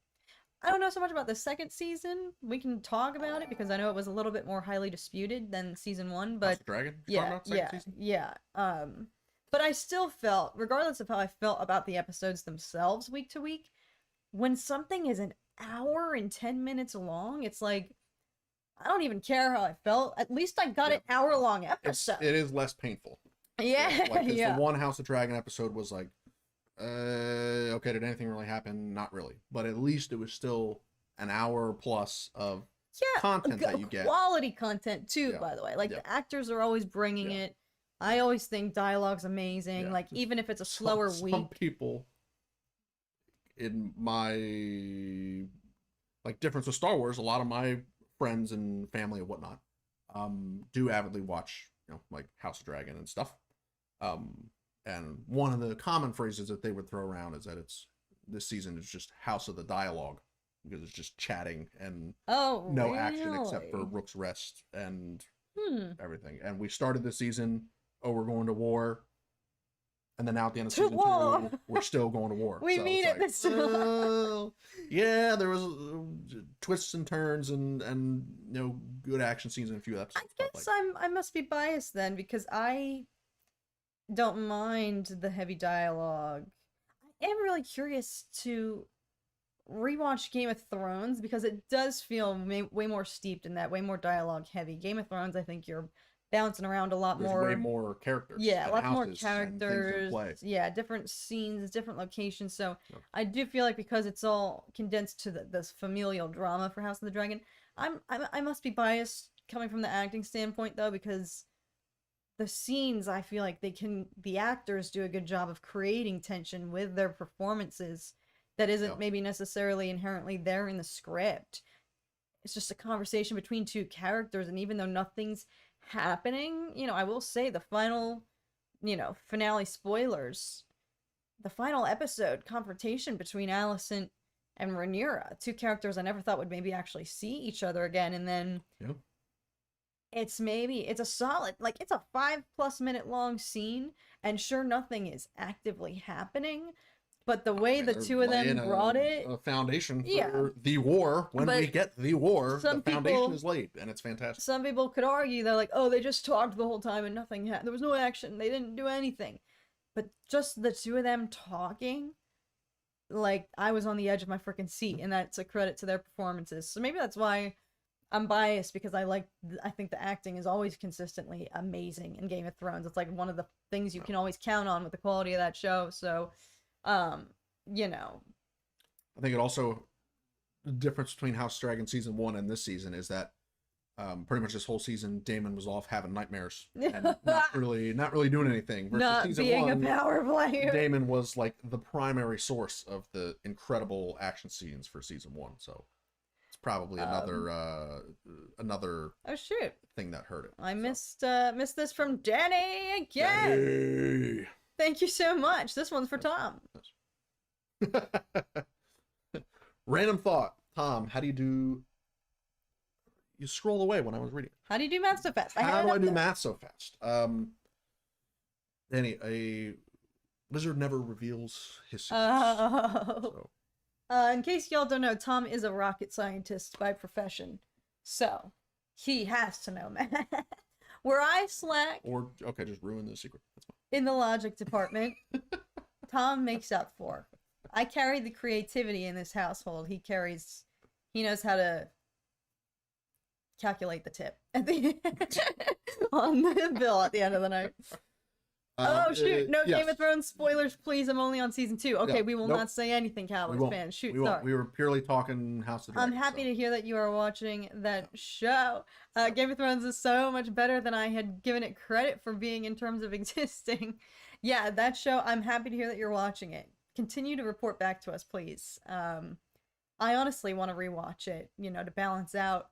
I don't know so much about the second season. We can talk about it because I know it was a little bit more highly disputed than season 1, but House of the Dragon? Yeah. But I still felt, regardless of how I felt about the episodes themselves week to week, when something is an hour and 10 minutes long, it's like, I don't even care how I felt. At least I got an hour-long episode. It is less painful. Yeah, like, the one House of Dragon episode was like, okay, did anything really happen? Not really. But at least it was still an hour plus of content that you get. Quality content, too, by the way. Like, the actors are always bringing it. I always think dialogue's amazing. Yeah. Like, even if it's a slower week. Some people in my, like, difference with Star Wars, a lot of my friends and family and whatnot do avidly watch, you know, like House of Dragon and stuff. And one of the common phrases that they would throw around is that this season is just House of the Dialogue, because it's just chatting and no action except for Rook's Rest and everything. And we started this season, we're going to war, and then now at the end of season 2, we're still going to war. We mean it this time. Yeah, there was twists and turns and you know, good action scenes in a few episodes. I guess I must be biased then, because I don't mind the heavy dialogue. I am really curious to rewatch Game of Thrones, because it does feel way more steeped in that, way more dialogue heavy. Game of Thrones, I think you're bouncing around a lot more. Way more characters. Yeah, a lot more characters. Yeah, different scenes, different locations. So I do feel like because it's all condensed to this familial drama for House of the Dragon, I must be biased coming from the acting standpoint though, because the scenes, I feel like the actors do a good job of creating tension with their performances that isn't maybe necessarily inherently there in the script. It's just a conversation between two characters, and even though nothing's happening, I will say the final, finale spoilers, the final episode confrontation between Alicent and Rhaenyra, two characters I never thought would maybe actually see each other again, and then it's a solid, it's a 5+ minute long scene, and sure, nothing is actively happening, but the way the two of them brought a foundation for the war, when we get the war, the foundation is laid, and it's fantastic. Some people could argue, they're like, oh, they just talked the whole time and nothing happened. There was no action. They didn't do anything. But just the two of them talking, I was on the edge of my freaking seat, and that's a credit to their performances. So maybe that's why I'm biased, because I think the acting is always consistently amazing in Game of Thrones. It's one of the things you can always count on with the quality of that show. So, I think it also, the difference between House of Dragon season 1 and this season is that pretty much this whole season Daemon was off having nightmares and not really doing anything. Versus not season being 1, a power player. Daemon was the primary source of the incredible action scenes for season 1. So it's probably another oh shoot thing that hurt it. I missed this from Danny again. Danny. Thank you so much. This one's for Tom. Random thought. Tom, how do you do... You scrolled away when I was reading. How do you do math so fast? How do I do math so fast? Danny, a wizard never reveals his secrets. In case y'all don't know, Tom is a rocket scientist by profession. So, he has to know math. Where I slack... Or, okay, just ruin the secret. That's fine. In the logic department, Tom makes up for. I carry the creativity in this household. He knows how to calculate the tip at the on the bill at the end of the night. Oh shoot! No yes. Game of Thrones spoilers, please. I'm only on season 2. Okay, we will not say anything, Cowboys fans. Shoot, sorry. We were purely talking House of Dragon. I'm happy to hear that you are watching that show. Game of Thrones is so much better than I had given it credit for being in terms of existing. Yeah, that show. I'm happy to hear that you're watching it. Continue to report back to us, please. I honestly want to rewatch it, to balance out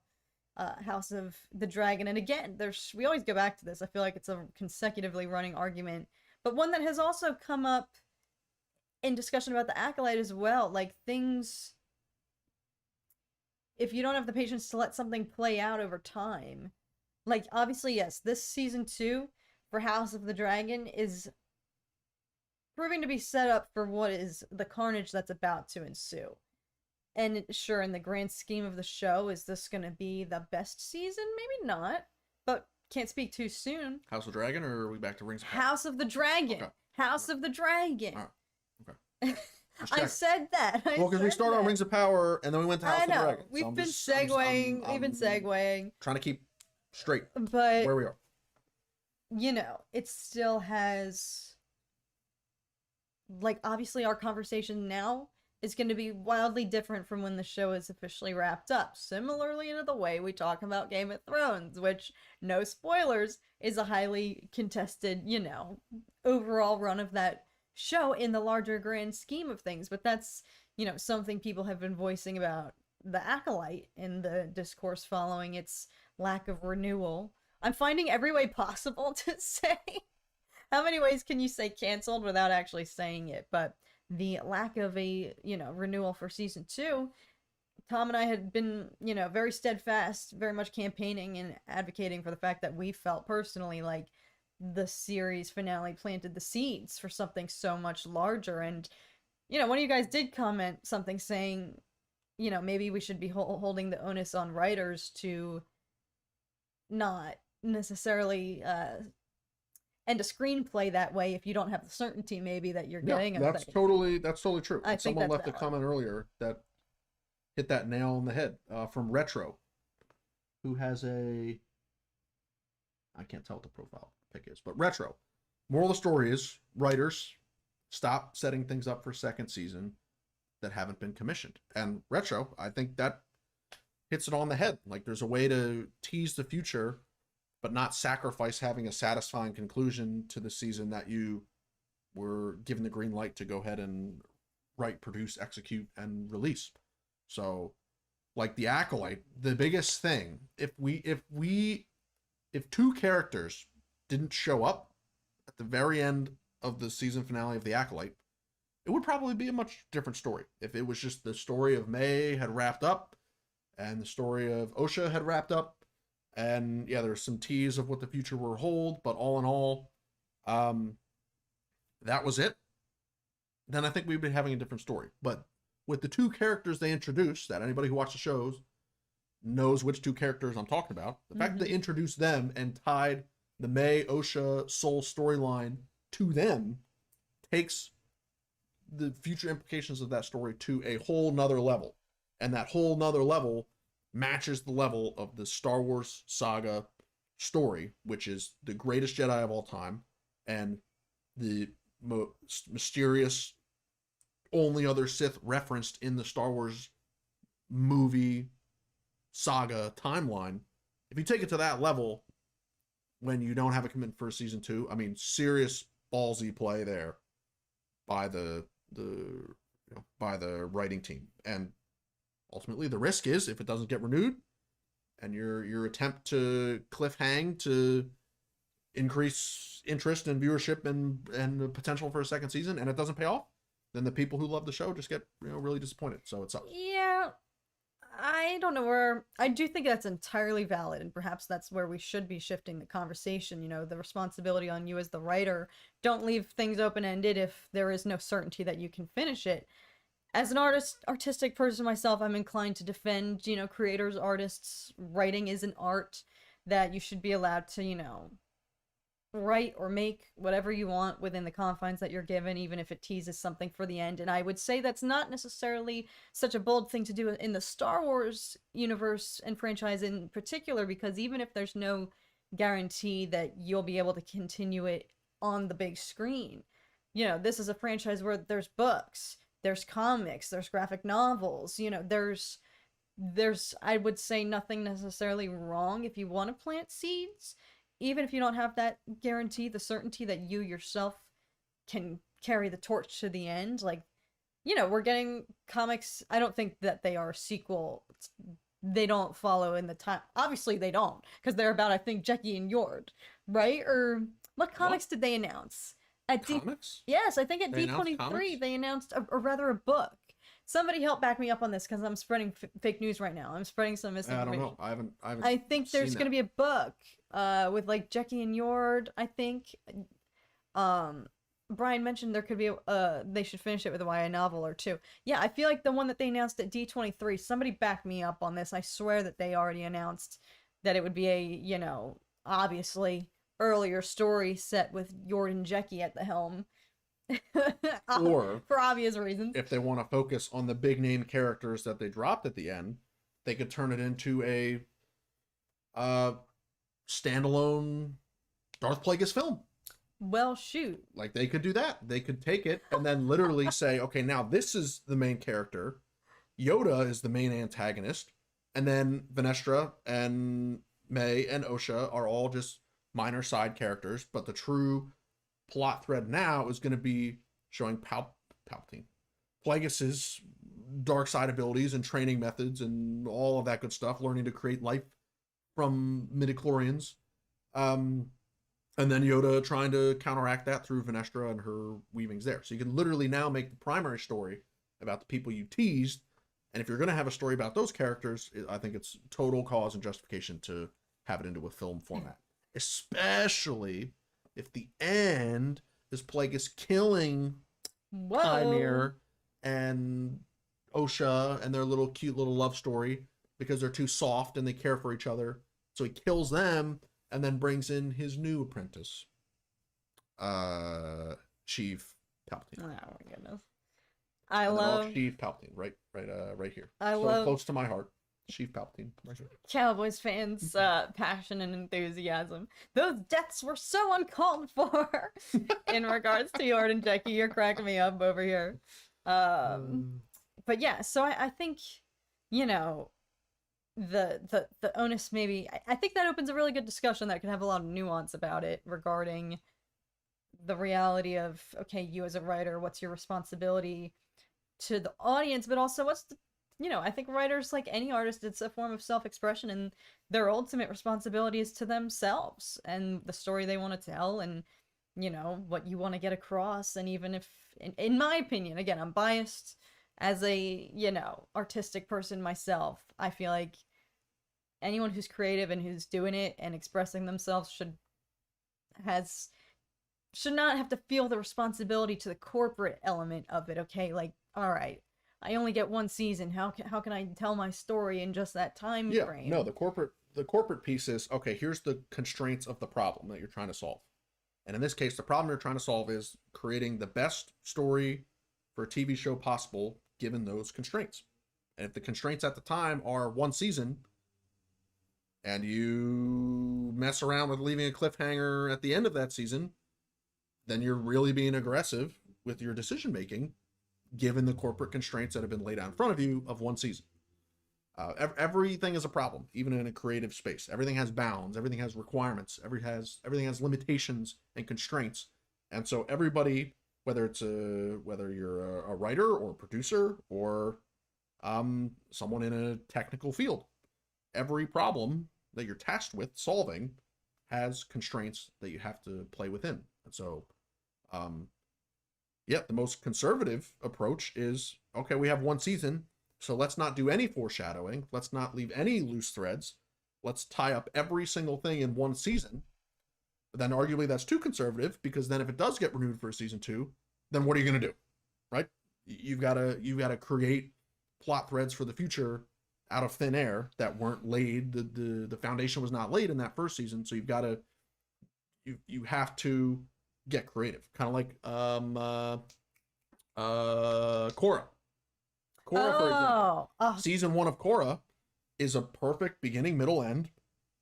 House of the Dragon. And again, we always go back to this. I feel like it's a consecutively running argument, but one that has also come up in discussion about the Acolyte as well. Things, if you don't have the patience to let something play out over time, obviously, yes, this season 2 for House of the Dragon is proving to be set up for what is the carnage that's about to ensue. And sure, in the grand scheme of the show, is this going to be the best season? Maybe not, but can't speak too soon. House of Dragon, or are we back to Rings of Power? House of the Dragon. Okay. House of the Dragon. Right. Okay. I said that. Well, because we started on Rings of Power, and then we went to House of the Dragon. We've been segueing. We've been segueing. Trying to keep straight but where we are. It still has... obviously our conversation now is going to be wildly different from when the show is officially wrapped up. Similarly to the way we talk about Game of Thrones, which, no spoilers, is a highly contested, overall run of that show in the larger grand scheme of things. But that's, something people have been voicing about the Acolyte in the discourse following its lack of renewal. I'm finding every way possible to say... How many ways can you say canceled without actually saying it? But the lack of a, renewal for season 2, Tom and I had been, very steadfast, very much campaigning and advocating for the fact that we felt personally like the series finale planted the seeds for something so much larger. And, one of you guys did comment something saying, maybe we should be holding the onus on writers to not necessarily end a screenplay that way if you don't have the certainty maybe that you're getting. That's totally true. Someone left a comment earlier that hit that nail on the head from Retro, who has I can't tell what the profile pic is, but Retro. Moral of the story is writers stop setting things up for second season that haven't been commissioned. And Retro, I think that hits it on the head. Like, there's a way to tease the future, but not sacrifice having a satisfying conclusion to the season that you were given the green light to go ahead and write, produce, execute, and release. So, like the Acolyte, the biggest thing, if two characters didn't show up at the very end of the season finale of the Acolyte, it would probably be a much different story. If it was just the story of May had wrapped up and the story of Osha had wrapped up, and yeah, there's some tease of what the future will hold, but all in all, that was it, then I think we'd be having a different story. But with the two characters they introduced, that anybody who watched the shows knows which two characters I'm talking about, the fact that they introduced them and tied the May, Osha, Soul storyline to them takes the future implications of that story to a whole nother level. And that whole nother level matches the level of the Star Wars saga story, which is the greatest Jedi of all time, and the most mysterious, only other Sith referenced in the Star Wars movie saga timeline. If you take it to that level, when you don't have a commitment for season 2, I mean, serious ballsy play there by the writing team. And ultimately, the risk is, if it doesn't get renewed, and your attempt to cliffhang to increase interest and viewership and the potential for a second season, and it doesn't pay off, then the people who love the show just get really disappointed. So it sucks. Yeah, I don't know where. I do think that's entirely valid, and perhaps that's where we should be shifting the conversation. The responsibility on you as the writer. Don't leave things open-ended if there is no certainty that you can finish it. As an artistic person myself, I'm inclined to defend, creators, artists. Writing is an art that you should be allowed to, write or make whatever you want within the confines that you're given, even if it teases something for the end. And I would say that's not necessarily such a bold thing to do in the Star Wars universe and franchise in particular, because even if there's no guarantee that you'll be able to continue it on the big screen, this is a franchise where there's books, there's comics, there's graphic novels, there's I would say nothing necessarily wrong if you want to plant seeds, even if you don't have that guarantee, the certainty that you yourself can carry the torch to the end. Like, we're getting comics. I don't think that they are a sequel. They don't follow in the time. Obviously they don't, because they're about, I think, Jecki and Yord, right? Or what comics did they announce? At Comics? Yes, I think at They announced D23 comics? they announced, or rather a book. Somebody help back me up on this, because I'm spreading fake news right now. I'm spreading some I misinformation. don't know. I haven't I think there's seen going to that. be a book with like Jecki and Yord, I think. Brian mentioned there could be they should finish it with a YA novel or two. Yeah, I feel like the one that they announced at D23, somebody back me up on this. I swear that they already announced that it would be a, obviously earlier story set with Yord and Jecki at the helm. Or for obvious reasons. if they want to focus on the big name characters that they dropped at the end, they could turn it into a standalone Darth Plagueis film. Well, shoot. Like, they could do that. They could take it and then literally say, okay, now this is the main character. Yoda is the main antagonist. And then Venestra and May and Osha are all just minor side characters. But the true plot thread now is going to be showing Palpatine, Plagueis's dark side abilities and training methods and all of that good stuff, learning to create life from midichlorians. And then Yoda trying to counteract that through Venestra and her weavings there. So you can literally now make the primary story about the people you teased. And if you're going to have a story about those characters, I think it's total cause and justification to have it into a film format. Especially if the end is Plagueis killing Chimere and Osha and their little cute little love story because they're too soft and they care for each other. So he kills them and then brings in his new apprentice, Sheev Palpatine. Oh my goodness. I and love Sheev Palpatine, right here. I so love close to my heart. Sheev Palpatine, right here. Cowboys fans' passion and enthusiasm. Those deaths were so uncalled for. In regards to Yord and Jecki, you're cracking me up over here. But yeah, so I think, the onus maybe I think that opens a really good discussion that can have a lot of nuance about it regarding the reality of, okay, you as a writer, what's your responsibility to the audience, but also what's the, I think writers, like any artist, it's a form of self-expression, and their ultimate responsibility is to themselves and the story they want to tell, and what you want to get across. And even if, in my opinion, again, I'm biased as a artistic person myself, I feel like anyone who's creative and who's doing it and expressing themselves should not have to feel the responsibility to the corporate element of it. Okay, like, all right, I only get one season. How can I tell my story in just that time frame? No, the corporate piece is, okay, here's the constraints of the problem that you're trying to solve. And in this case, the problem you're trying to solve is creating the best story for a TV show possible given those constraints. And if the constraints at the time are one season, and you mess around with leaving a cliffhanger at the end of that season, then you're really being aggressive with your decision making, given the corporate constraints that have been laid out in front of you of one season. Everything is a problem, even in a creative space. Everything has bounds, everything has requirements, everything has limitations and constraints. And so everybody, whether you're a writer or a producer or someone in a technical field, every problem that you're tasked with solving has constraints that you have to play within. And so the most conservative approach is, okay, we have one season, so let's not do any foreshadowing. Let's not leave any loose threads. Let's tie up every single thing in one season. But then arguably that's too conservative, because then if it does get renewed for a season 2, then what are you going to do? Right? You've got to create plot threads for the future out of thin air that weren't laid. The foundation was not laid in that first season, so you have to get creative, kind of like Korra. For example, season 1 of Korra is a perfect beginning, middle, end.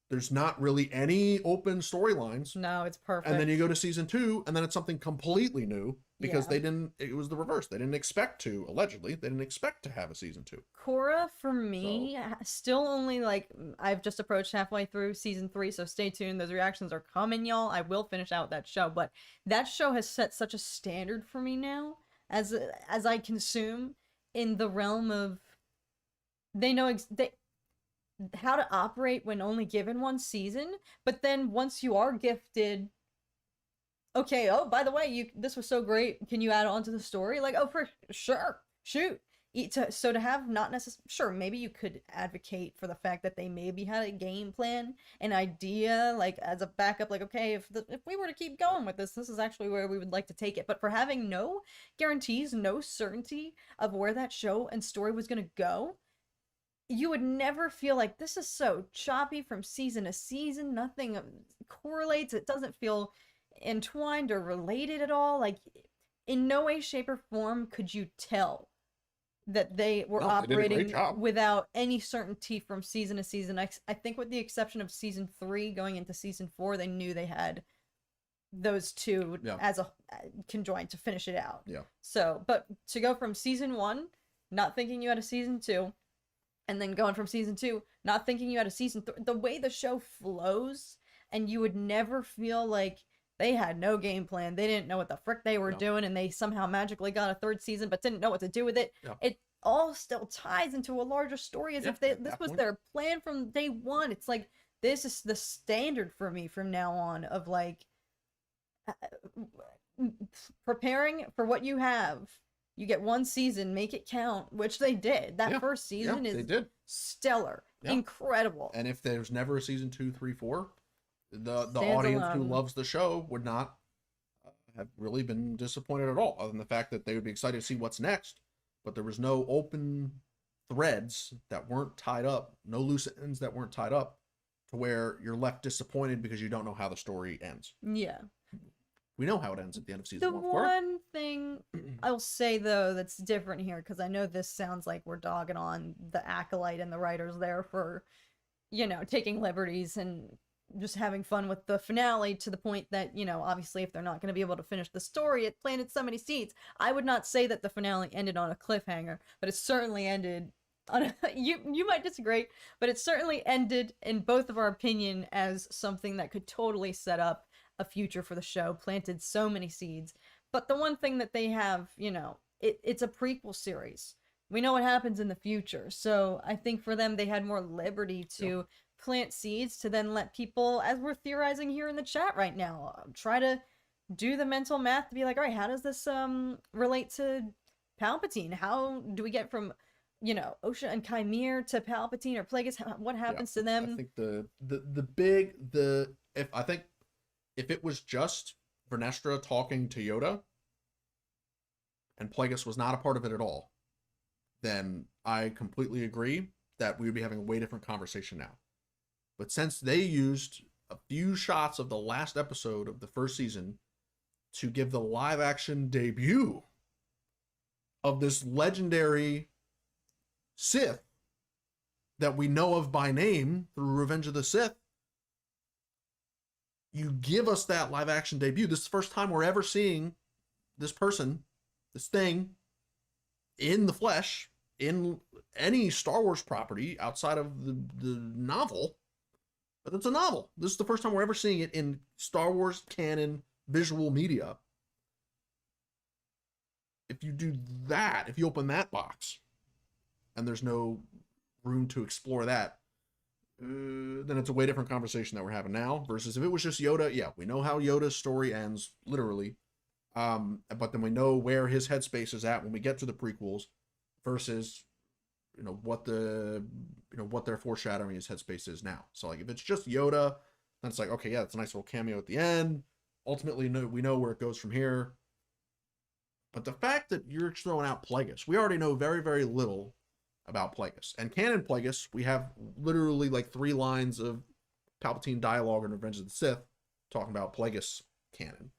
There's not really any open storylines. No, it's perfect. And then you go to season 2, and then it's something completely new, because it was the reverse. They didn't expect to, allegedly, they didn't expect to have a season 2. Korra, for me, still only, like, I've just approached halfway through season 3, so stay tuned. Those reactions are coming, y'all. I will finish out that show, but that show has set such a standard for me now, as I consume, in the realm of, they know how to operate when only given one season, but then once you are gifted, okay, oh, by the way, this was so great, can you add on to the story? Like, oh, for sure, shoot. So to have not necessarily, sure, maybe you could advocate for the fact that they maybe had a game plan, an idea, like, as a backup, like, okay, if we were to keep going with this is actually where we would like to take it. But for having no guarantees, no certainty of where that show and story was going to go, you would never feel like, this is so choppy from season to season, nothing correlates, it doesn't feel entwined or related at all. Like, in no way, shape, or form could you tell that they were operating without any certainty from season to season. I think with the exception of season 3 going into season 4, they knew they had those two as a conjoined to finish it out. Yeah. So, but to go from season 1, not thinking you had a season 2, and then going from season 2, not thinking you had a season 3, the way the show flows, and you would never feel like they had no game plan. They didn't know what the frick they were doing, and they somehow magically got a 3rd season, but didn't know what to do with it. Yeah. It all still ties into a larger story as if this was their plan from day one. It's like, this is the standard for me from now on of, like, preparing for what you have. You get one season, make it count, which they did. That first season is stellar, incredible. And if there's never a season 2, 3, 4, the audience who loves the show would not have really been disappointed at all, other than the fact that they would be excited to see what's next. But there was no open threads that weren't tied up, no loose ends that weren't tied up, to where you're left disappointed because you don't know how the story ends. Yeah. We know how it ends at the end of season 1. The one thing I'll say, though, that's different here, because I know this sounds like we're dogging on the Acolyte and the writers there for, taking liberties and just having fun with the finale, to the point that, obviously if they're not going to be able to finish the story, it planted so many seeds. I would not say that the finale ended on a cliffhanger, but it certainly ended You might disagree, but it certainly ended, in both of our opinion, as something that could totally set up a future for the show, planted so many seeds. But the one thing that they have, it's a prequel series. We know what happens in the future. So I think for them, they had more liberty to plant seeds to then let people, as we're theorizing here in the chat right now, try to do the mental math to be like, all right, how does this relate to Palpatine? How do we get from Osha and Chimere to Palpatine or Plagueis? What happens to them? I think if it was just Vernestra talking to Yoda and Plagueis was not a part of it at all, then I completely agree that we would be having a way different conversation now. But since they used a few shots of the last episode of the first season to give the live action debut of this legendary Sith that we know of by name through Revenge of the Sith, you give us that live action debut. This is the first time we're ever seeing this person, this thing, in the flesh, in any Star Wars property outside of the novel. But it's a novel. This is the first time we're ever seeing it in Star Wars canon visual media. If you do that, if you open that box, and there's no room to explore that, then it's a way different conversation that we're having now, versus if it was just Yoda. Yeah, we know how Yoda's story ends, literally. But then we know where his headspace is at when we get to the prequels, versus what they're foreshadowing his headspace is now. So like if it's just Yoda, then it's like, okay, yeah, it's a nice little cameo at the end. Ultimately, we know where it goes from here. But the fact that you're throwing out Plagueis, we already know very, very little about Plagueis. And canon Plagueis, we have literally like 3 lines of Palpatine dialogue in Revenge of the Sith talking about Plagueis canon.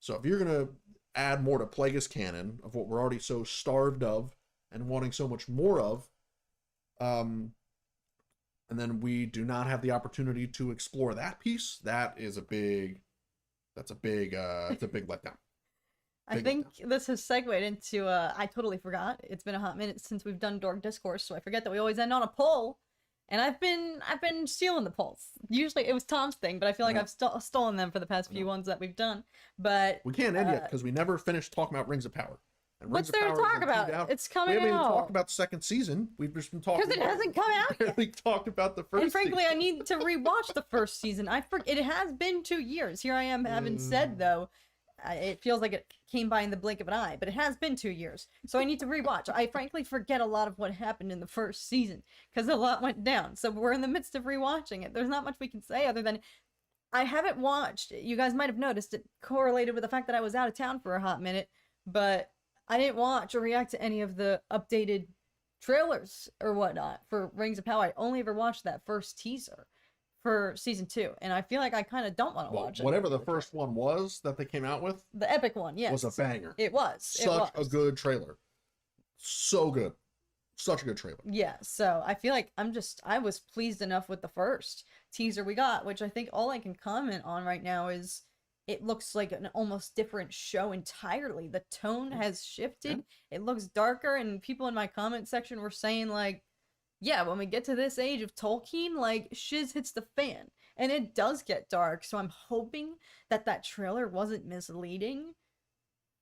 So if you're going to add more to Plagueis canon of what we're already so starved of and wanting so much more of, and then we do not have the opportunity to explore that piece, it's a big letdown. I think this has segued into, I totally forgot. It's been a hot minute since we've done Dork Discourse, so I forget that we always end on a poll. And I've been stealing the polls. Usually it was Tom's thing, but I feel like I've stolen them for the past few ones that we've done. But we can't end yet because we never finished talking about Rings of Power. And what's there to talk about? It's coming out. We haven't even talked about the second season. We've just been talking because it hasn't come out yet. We talked about the first. And frankly, season. I need to rewatch the first season. It has been 2 years. Here I am having said though, it feels like it came by in the blink of an eye, but it has been 2 years. So I need to rewatch. I frankly forget a lot of what happened in the first season because a lot went down. So we're in the midst of rewatching it. There's not much we can say other than I haven't watched. You guys might have noticed it correlated with the fact that I was out of town for a hot minute, but I didn't watch or react to any of the updated trailers or whatnot for Rings of Power. I only ever watched that first teaser for season 2, and I feel like I kind of don't want to watch it. Whatever the first one was that they came out with, the epic one, yes, was a banger. It was such a good trailer, so good, such a good trailer. Yeah, so I feel like I was pleased enough with the first teaser we got, which I think all I can comment on right now is it looks like an almost different show entirely. The tone has shifted. It looks darker, and people in my comment section were saying like, yeah, when we get to this age of Tolkien, like, shiz hits the fan. And it does get dark, so I'm hoping that trailer wasn't misleading.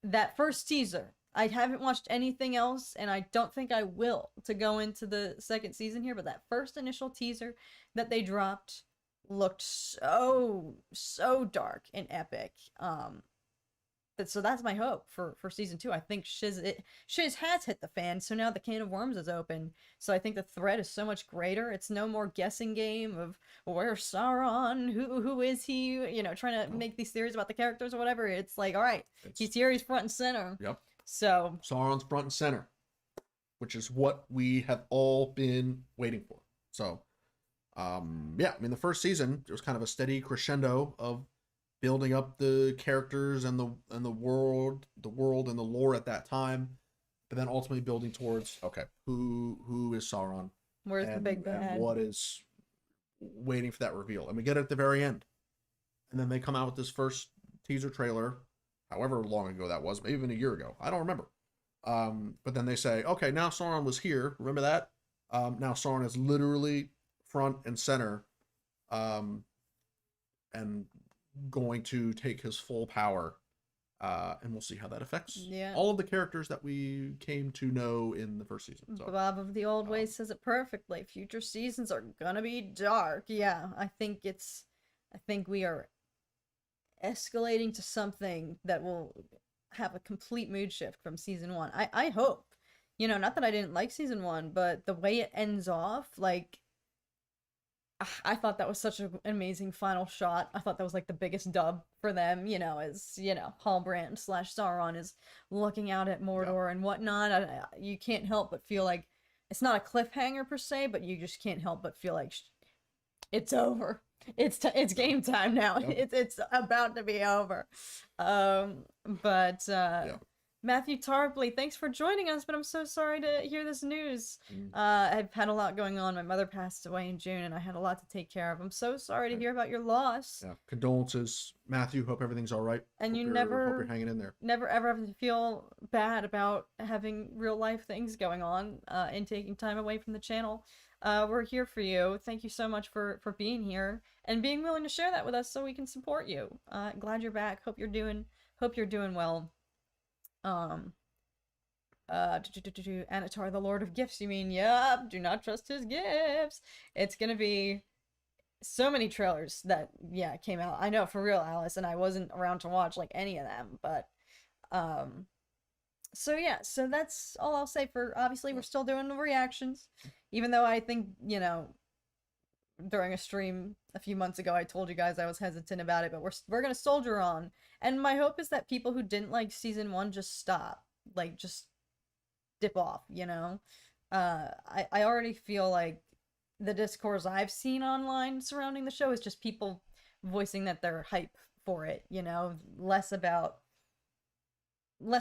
That first teaser, I haven't watched anything else, and I don't think I will to go into the second season here, but that first initial teaser that they dropped looked so dark and epic. So that's my hope for season 2. I think shiz has hit the fan, so now the can of worms is open. So I think the threat is so much greater. It's no more guessing game of where's Sauron, who is he, trying to make these theories about the characters or whatever. It's like, all right, he's here, he's front and center. Yep. So Sauron's front and center, which is what we have all been waiting for. So yeah, I mean, the first season, there was kind of a steady crescendo of building up the characters and the world and the lore at that time, but then ultimately building towards, okay, who is Sauron? Where's the big bad? And what is waiting for that reveal? And we get it at the very end. And then they come out with this first teaser trailer, however long ago that was, maybe even a year ago. I don't remember. But then they say, okay, now Sauron was here. Remember that? Now Sauron is literally front and center, um, and going to take his full power, and we'll see how that affects Yeah. all of the characters that we came to know in the first season. So, Bob of the Old Ways says it perfectly. Future seasons are gonna be dark. Yeah, I think we are escalating to something that will have a complete mood shift from season one. I hope. You know, not that I didn't like season one, but the way it ends off, like, I thought that was such an amazing final shot. I thought that was like the biggest dub for them, you know, as, you know, Halbrand / Sauron is looking out at Mordor and whatnot. You can't help but feel like it's not a cliffhanger per se, but you just can't help but feel like it's over. It's game time now. Yep. It's about to be over. But Yeah. Matthew Tarpley, thanks for joining us, but I'm so sorry to hear this news. I've had a lot going on. My mother passed away in June, and I had a lot to take care of. I'm so sorry to hear about your loss. Yeah, condolences, Matthew. Hope everything's all right. And hope you hope you're hanging in there. never ever have to feel bad about having real life things going on and taking time away from the channel. We're here for you. Thank you so much for being here and being willing to share that with us so we can support you. Glad you're back. Hope you're doing well. Anatar, the Lord of Gifts, you mean? Yup, do not trust his gifts. It's gonna be so many trailers that, yeah, came out. I know, for real, Alice, and I wasn't around to watch, like, any of them, but, so yeah, so that's all I'll say for, obviously, we're still doing the reactions, even though I think, you know, during a stream a few months ago, I told you guys I was hesitant about it, but we're gonna soldier on. And my hope is that people who didn't like season one just stop, like, just dip off, you know. I already feel like the discourse I've seen online surrounding the show is just people voicing that they're hype for it, you know, less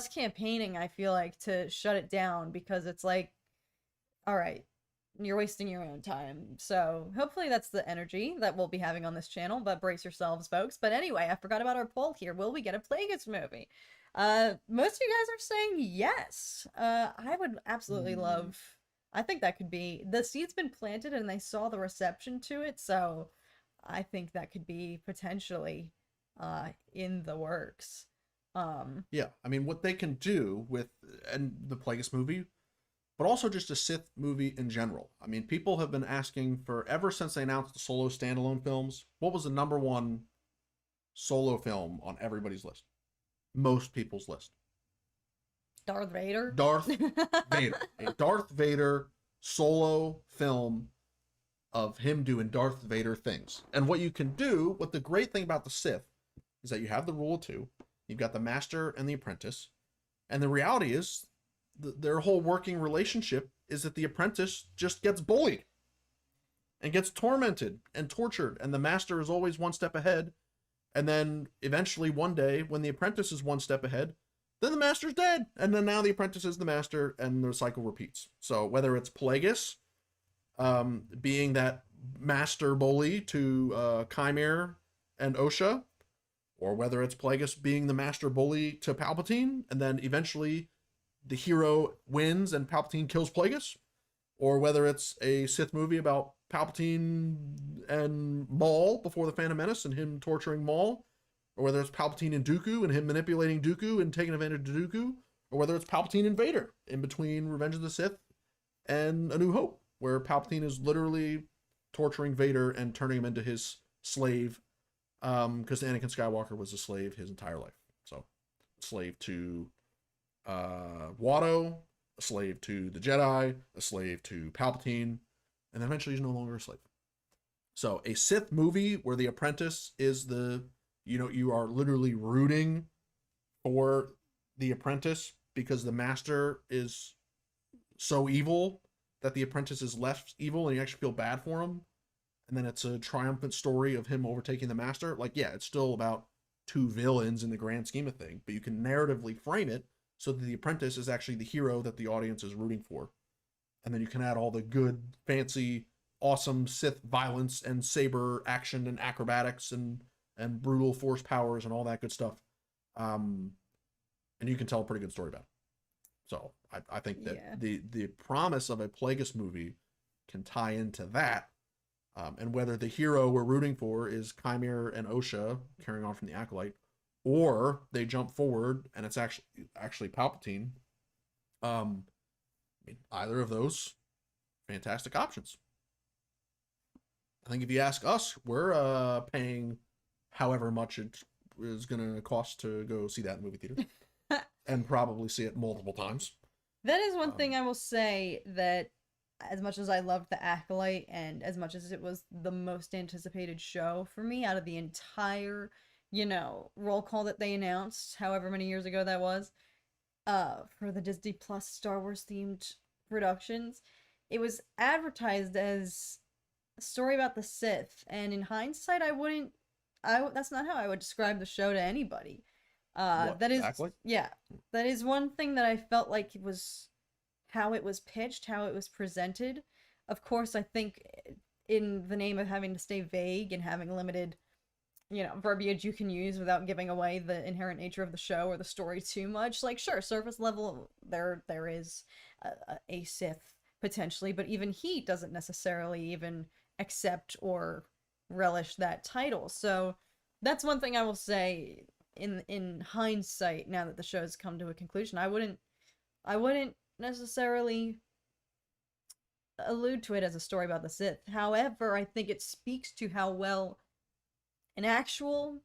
campaigning. I feel like, to shut it down, because it's like, all right, you're wasting your own time. So hopefully that's the energy that we'll be having on this channel, but brace yourselves, folks. But anyway, I forgot about our poll here. Will we get a Plagueis movie? Most of you guys are saying yes. I would absolutely love, I think that could be, the seed's been planted and they saw the reception to it, so I think that could be potentially in the works. Yeah, I mean, what they can do with and the Plagueis movie, but also just a Sith movie in general. I mean, people have been asking for, ever since they announced the solo standalone films, what was the #1 solo film on everybody's list? Most people's list. Darth Vader? Darth Vader. A Darth Vader solo film of him doing Darth Vader things. And what you can do, what the great thing about the Sith is that you have the rule of two. You've got the master and the apprentice. And the reality is, their whole working relationship is that the apprentice just gets bullied and gets tormented and tortured, and the master is always one step ahead. And then eventually one day, when the apprentice is one step ahead, then the master's dead, and then now the apprentice is the master, and the cycle repeats. So whether it's Plagueis being that master bully to Chimera and Osha, or whether it's Plagueis being the master bully to Palpatine, and then eventually the hero wins and Palpatine kills Plagueis, or whether it's a Sith movie about Palpatine and Maul before the Phantom Menace and him torturing Maul, or whether it's Palpatine and Dooku and him manipulating Dooku and taking advantage of Dooku, or whether it's Palpatine and Vader in between Revenge of the Sith and A New Hope, where Palpatine is literally torturing Vader and turning him into his slave, because Anakin Skywalker was a slave his entire life. So, slave to Watto, a slave to the Jedi, a slave to Palpatine, and then eventually he's no longer a slave. So a Sith movie where the apprentice is you are literally rooting for the apprentice because the master is so evil that the apprentice is less evil and you actually feel bad for him. And then it's a triumphant story of him overtaking the master. Like, yeah, it's still about two villains in the grand scheme of things, but you can narratively frame it so that the apprentice is actually the hero that the audience is rooting for. And then you can add all the good, fancy, awesome Sith violence and saber action and acrobatics and brutal force powers and all that good stuff. And you can tell a pretty good story about it. So I think that the promise of a Plagueis movie can tie into that. And whether the hero we're rooting for is Chimera and Osha carrying on from the Acolyte, or they jump forward and it's actually Palpatine. I mean, either of those, fantastic options. I think if you ask us, we're paying however much it is going to cost to go see that in the movie theater, and probably see it multiple times. That is one thing I will say, that as much as I loved The Acolyte and as much as it was the most anticipated show for me out of the entire, roll call that they announced, however many years ago that was, for the Disney Plus Star Wars themed productions, it was advertised as a story about the Sith, and in hindsight, that's not how I would describe the show to anybody. That is, Acolyte? yeah, that is one thing that I felt like it was how it was pitched, how it was presented. Of course, I think in the name of having to stay vague and having limited, verbiage you can use without giving away the inherent nature of the show or the story too much. Like, sure, surface level, there is a Sith potentially, but even he doesn't necessarily even accept or relish that title. So that's one thing I will say in hindsight, now that the show's come to a conclusion. I wouldn't necessarily allude to it as a story about the Sith. However, I think it speaks to how well an actual,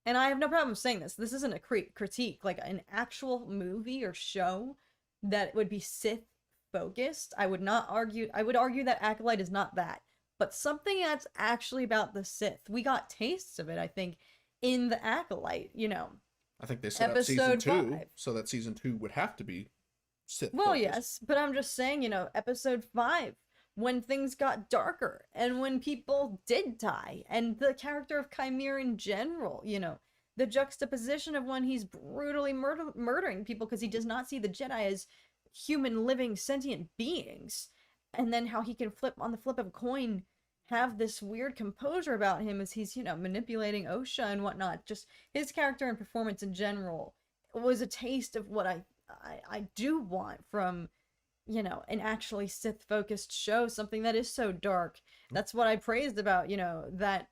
and I have no problem saying this isn't a critique, like an actual movie or show that would be Sith focused. I would argue that Acolyte is not that, but something that's actually about the Sith. We got tastes of it, I think, in the Acolyte, I think they set up season 2, so that season 2 would have to be Sith well focused. Yes, but I'm just saying, episode 5, when things got darker and when people did die, and the character of Chimera in general, the juxtaposition of when he's brutally murdering people because he does not see the Jedi as human living sentient beings, and then how he can on the flip of a coin have this weird composure about him as he's manipulating Osha and whatnot. Just his character and performance in general was a taste of what I do want from an actually Sith focused show, something that is so dark. That's what I praised about that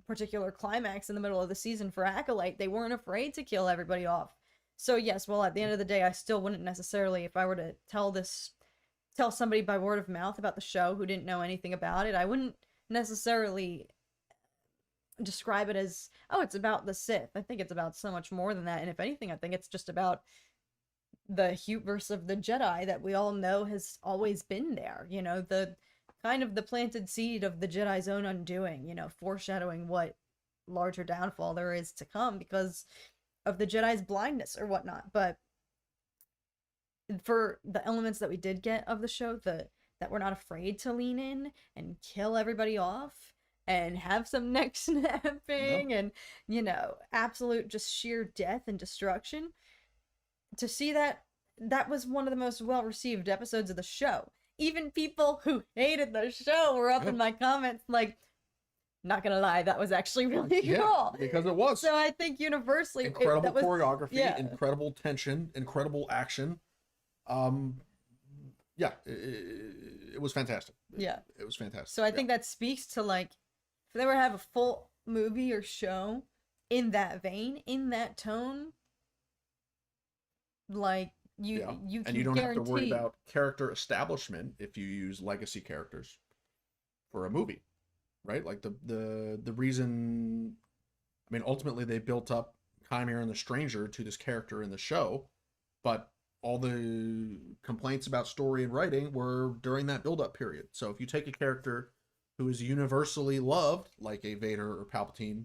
particular climax in the middle of the season for Acolyte. They weren't afraid to kill everybody off. So yes, well, at the end of the day, I still wouldn't necessarily, if I were to tell somebody by word of mouth about the show who didn't know anything about it, I wouldn't necessarily describe it as, oh, it's about the Sith. I think it's about so much more than that, and if anything, I think it's just about the hubris of the Jedi that we all know has always been there. The kind of the planted seed of the Jedi's own undoing, foreshadowing what larger downfall there is to come because of the Jedi's blindness or whatnot. But for the elements that we did get of the show, that we're not afraid to lean in and kill everybody off and have some neck snapping and absolute just sheer death and destruction, to see that was one of the most well-received episodes of the show. Even people who hated the show were up in my comments like, not gonna lie, that was actually really cool. Because it was. So I think universally, incredible choreography, incredible tension, incredible action. It was fantastic. It was fantastic. So I think that speaks to, like, if they were to have a full movie or show in that vein, in that tone, like, you can and you don't have to worry about character establishment if you use legacy characters for a movie, right? Like the reason, I mean, ultimately they built up Chimera and the Stranger to this character in the show, but all the complaints about story and writing were during that build-up period. So if you take a character who is universally loved, like a Vader or Palpatine,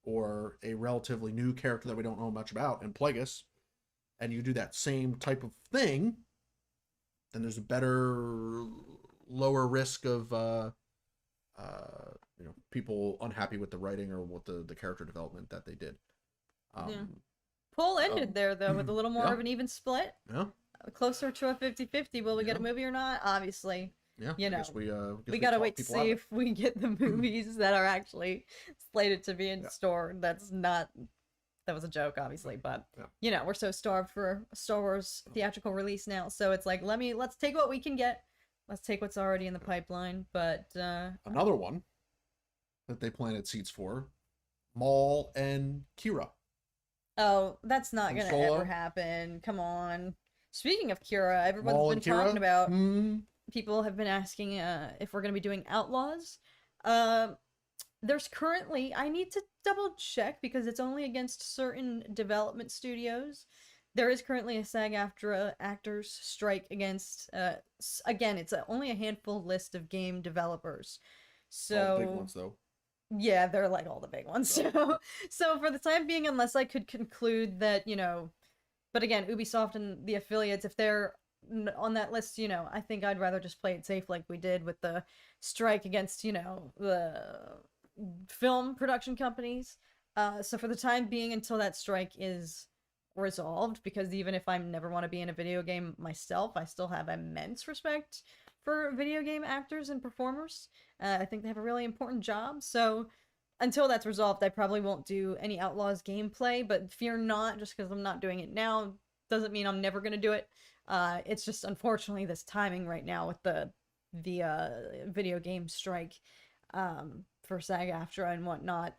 or a relatively new character that we don't know much about, and Plagueis, and you do that same type of thing, then there's a better, lower risk of people unhappy with the writing or with the character development that they did. Poll ended there, though, with a little more of an even split. Yeah. Closer to a 50-50. Will we get a movie or not? Obviously. Yeah. We gotta wait to see if we get the movies that are actually slated to be in store. That was a joke, obviously, but we're so starved for a Star Wars theatrical release now. So it's like, let's take what we can get. let's take what's already in the pipeline. But Another one that they planted seeds for, Maul and Kira. oh, that's not And gonna Solo? ever happen. Come on. Speaking of Kira, everyone's Maul been and Kira? talking about. Hmm. People have been asking if we're gonna be doing Outlaws. There's currently, I need to double check because it's only against certain development studios. There is currently a SAG-AFTRA actors strike against. Again, it's only a handful list of game developers. All the big So ones though. yeah, they're like all the big ones. So for the time being, unless I could conclude that, but again, Ubisoft and the affiliates, if they're on that list, I think I'd rather just play it safe like we did with the strike against, the film production companies. So for the time being, until that strike is resolved, because even if I never want to be in a video game myself, I still have immense respect for video game actors and performers. I think they have a really important job. So until that's resolved, I probably won't do any Outlaws gameplay, but fear not, just because I'm not doing it now doesn't mean I'm never going to do it. It's just unfortunately this timing right now with the video game strike for SAG-AFTRA and whatnot.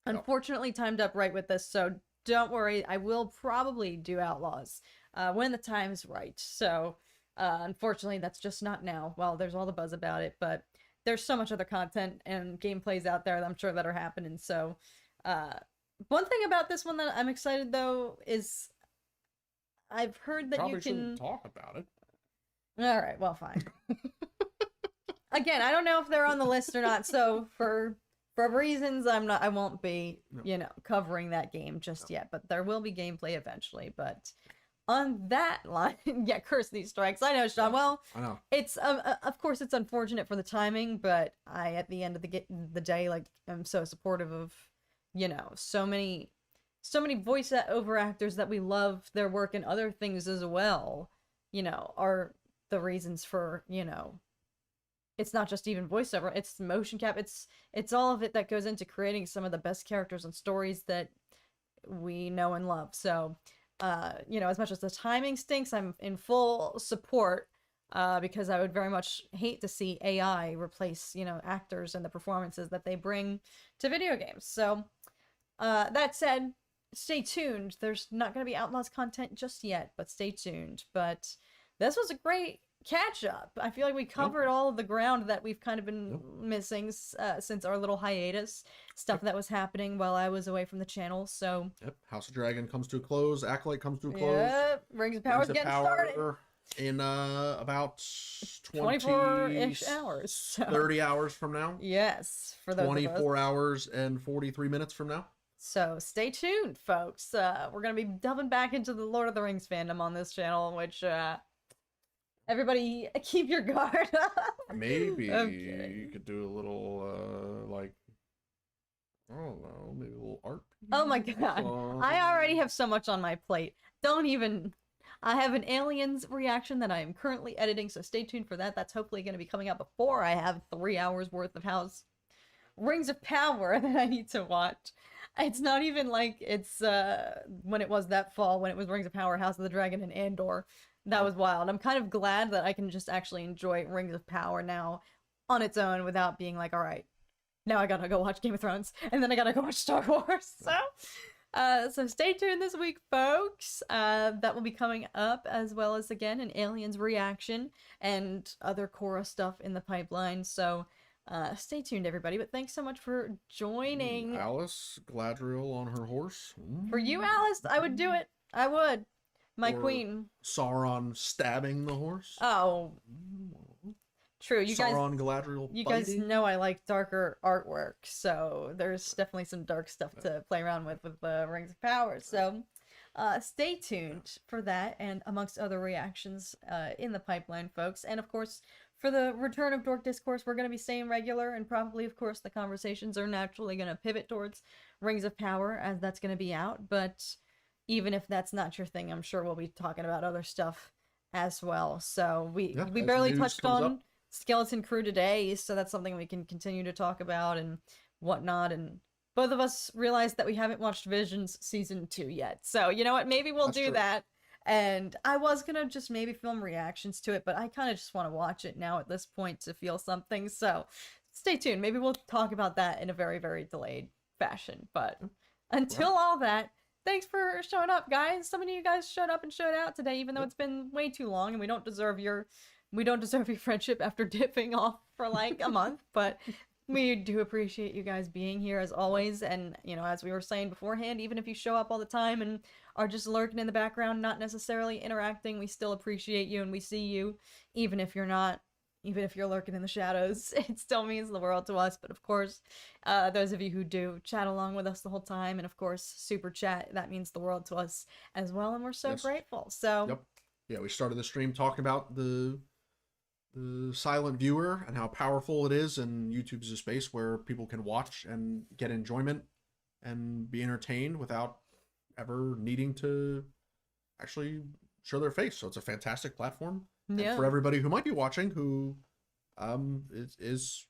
Unfortunately timed up right with this, so don't worry, I will probably do Outlaws when the time's right. So unfortunately that's just not now. Well, there's all the buzz about it, but there's so much other content and gameplays out there that I'm sure that are happening. So one thing about this one that I'm excited though is I've heard that Probably you can shouldn't talk about it. All right, well, fine. Again, I don't know if they're on the list or not, so for reasons I won't be, covering that game just yet, but there will be gameplay eventually. But on that line, yeah, curse these strikes. I know, Sean. Well, I know. it's of course it's unfortunate for the timing, but I at the end of the day, like, I'm so supportive of, so many voice over actors that we love their work and other things as well, are the reasons for, it's not just even voiceover, it's motion cap, it's all of it that goes into creating some of the best characters and stories that we know and love. So, as much as the timing stinks, I'm in full support, because I would very much hate to see AI replace, actors and the performances that they bring to video games. So, that said, stay tuned. There's not going to be Outlaws content just yet, but stay tuned. But this was a great catch up. I feel like we covered all of the ground that we've kind of been missing since our little hiatus. Stuff that was happening while I was away from the channel. So House of Dragon comes to a close. Acolyte comes to a close. Yep. Rings of Power's getting started. In about 24-ish hours. So. 30 hours from now. Yes. For those 24 hours and 43 minutes from now. So stay tuned, folks. We're going to be delving back into the Lord of the Rings fandom on this channel, which everybody keep your guard up. Maybe you could do a little, I don't know, maybe a little art piece. Oh my god. I already have so much on my plate. I have an Aliens reaction that I am currently editing, so stay tuned for that. That's hopefully going to be coming out before I have 3 hours worth of Rings of Power that I need to watch. It's not even like it's when it was that fall, when it was Rings of Power, House of the Dragon, and Andor. That was wild. I'm kind of glad that I can just actually enjoy Rings of Power now on its own without being like, all right, now I gotta go watch Game of Thrones, and then I gotta go watch Star Wars. So stay tuned this week, folks. That will be coming up, as well as, again, an Aliens reaction and other Korra stuff in the pipeline. So stay tuned, everybody. But thanks so much for joining. Alice Galadriel on her horse. For you, Alice, I would do it. I would. My queen. Sauron stabbing the horse. Oh. True. Sauron, Galadriel you fighting. guys know I like darker artwork, so there's definitely some dark stuff to play around with the Rings of Power. So stay tuned for that and amongst other reactions in the pipeline, folks. And of course, for the return of Dork Discourse, we're going to be staying regular, and probably, of course, the conversations are naturally going to pivot towards Rings of Power as that's going to be out. But even if that's not your thing, I'm sure we'll be talking about other stuff as well. So we barely touched on Skeleton Crew today, so that's something we can continue to talk about and whatnot. And both of us realized that we haven't watched Visions Season 2 yet. So, you know what? Maybe we'll do that And I was gonna just maybe film reactions to it, but I kind of just want to watch it now at this point to feel something. So stay tuned. Maybe we'll talk about that in a very, very delayed fashion. But until all that, thanks for showing up, guys. So many of you guys showed up and showed out today, even though it's been way too long, and we don't deserve your friendship after dipping off for like a month. But we do appreciate you guys being here as always. And, you know, as we were saying beforehand, even if you show up all the time and are just lurking in the background, not necessarily interacting, we still appreciate you and we see you, even if you're not, even if you're lurking in the shadows. It still means the world to us. But of course, those of you who do chat along with us the whole time, and of course, super chat, that means the world to us as well. And we're so grateful. So, yeah, we started the stream talking about the silent viewer and how powerful it is, and YouTube is a space where people can watch and get enjoyment and be entertained without ever needing to actually show their face. So it's a fantastic platform. yeah. And for everybody who might be watching, who is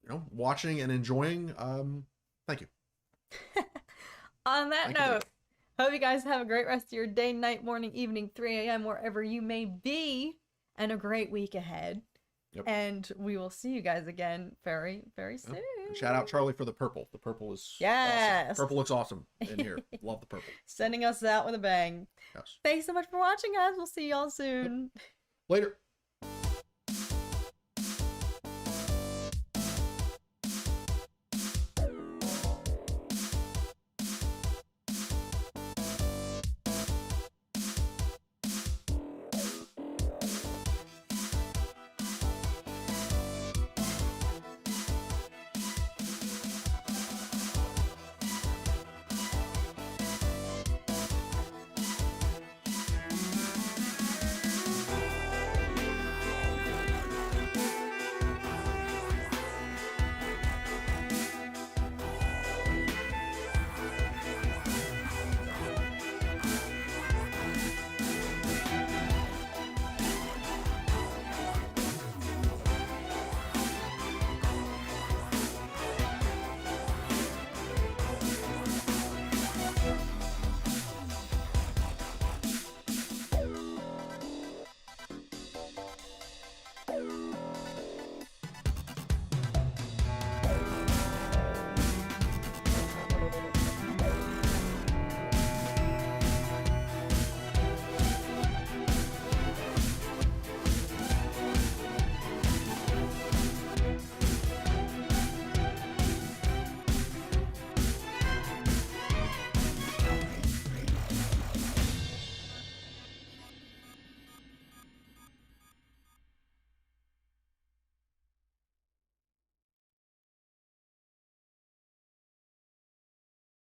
you know, watching and enjoying, thank you. On that note, hope you guys have a great rest of your day, night, morning, evening, 3 a.m., wherever you may be, and a great week ahead. And we will see you guys again very, very soon. Shout out Charlie for the purple. The purple is awesome. Purple looks awesome in here. Love the purple. Sending us out with a bang. Yes. Thanks so much for watching, guys. We'll see y'all soon. Later.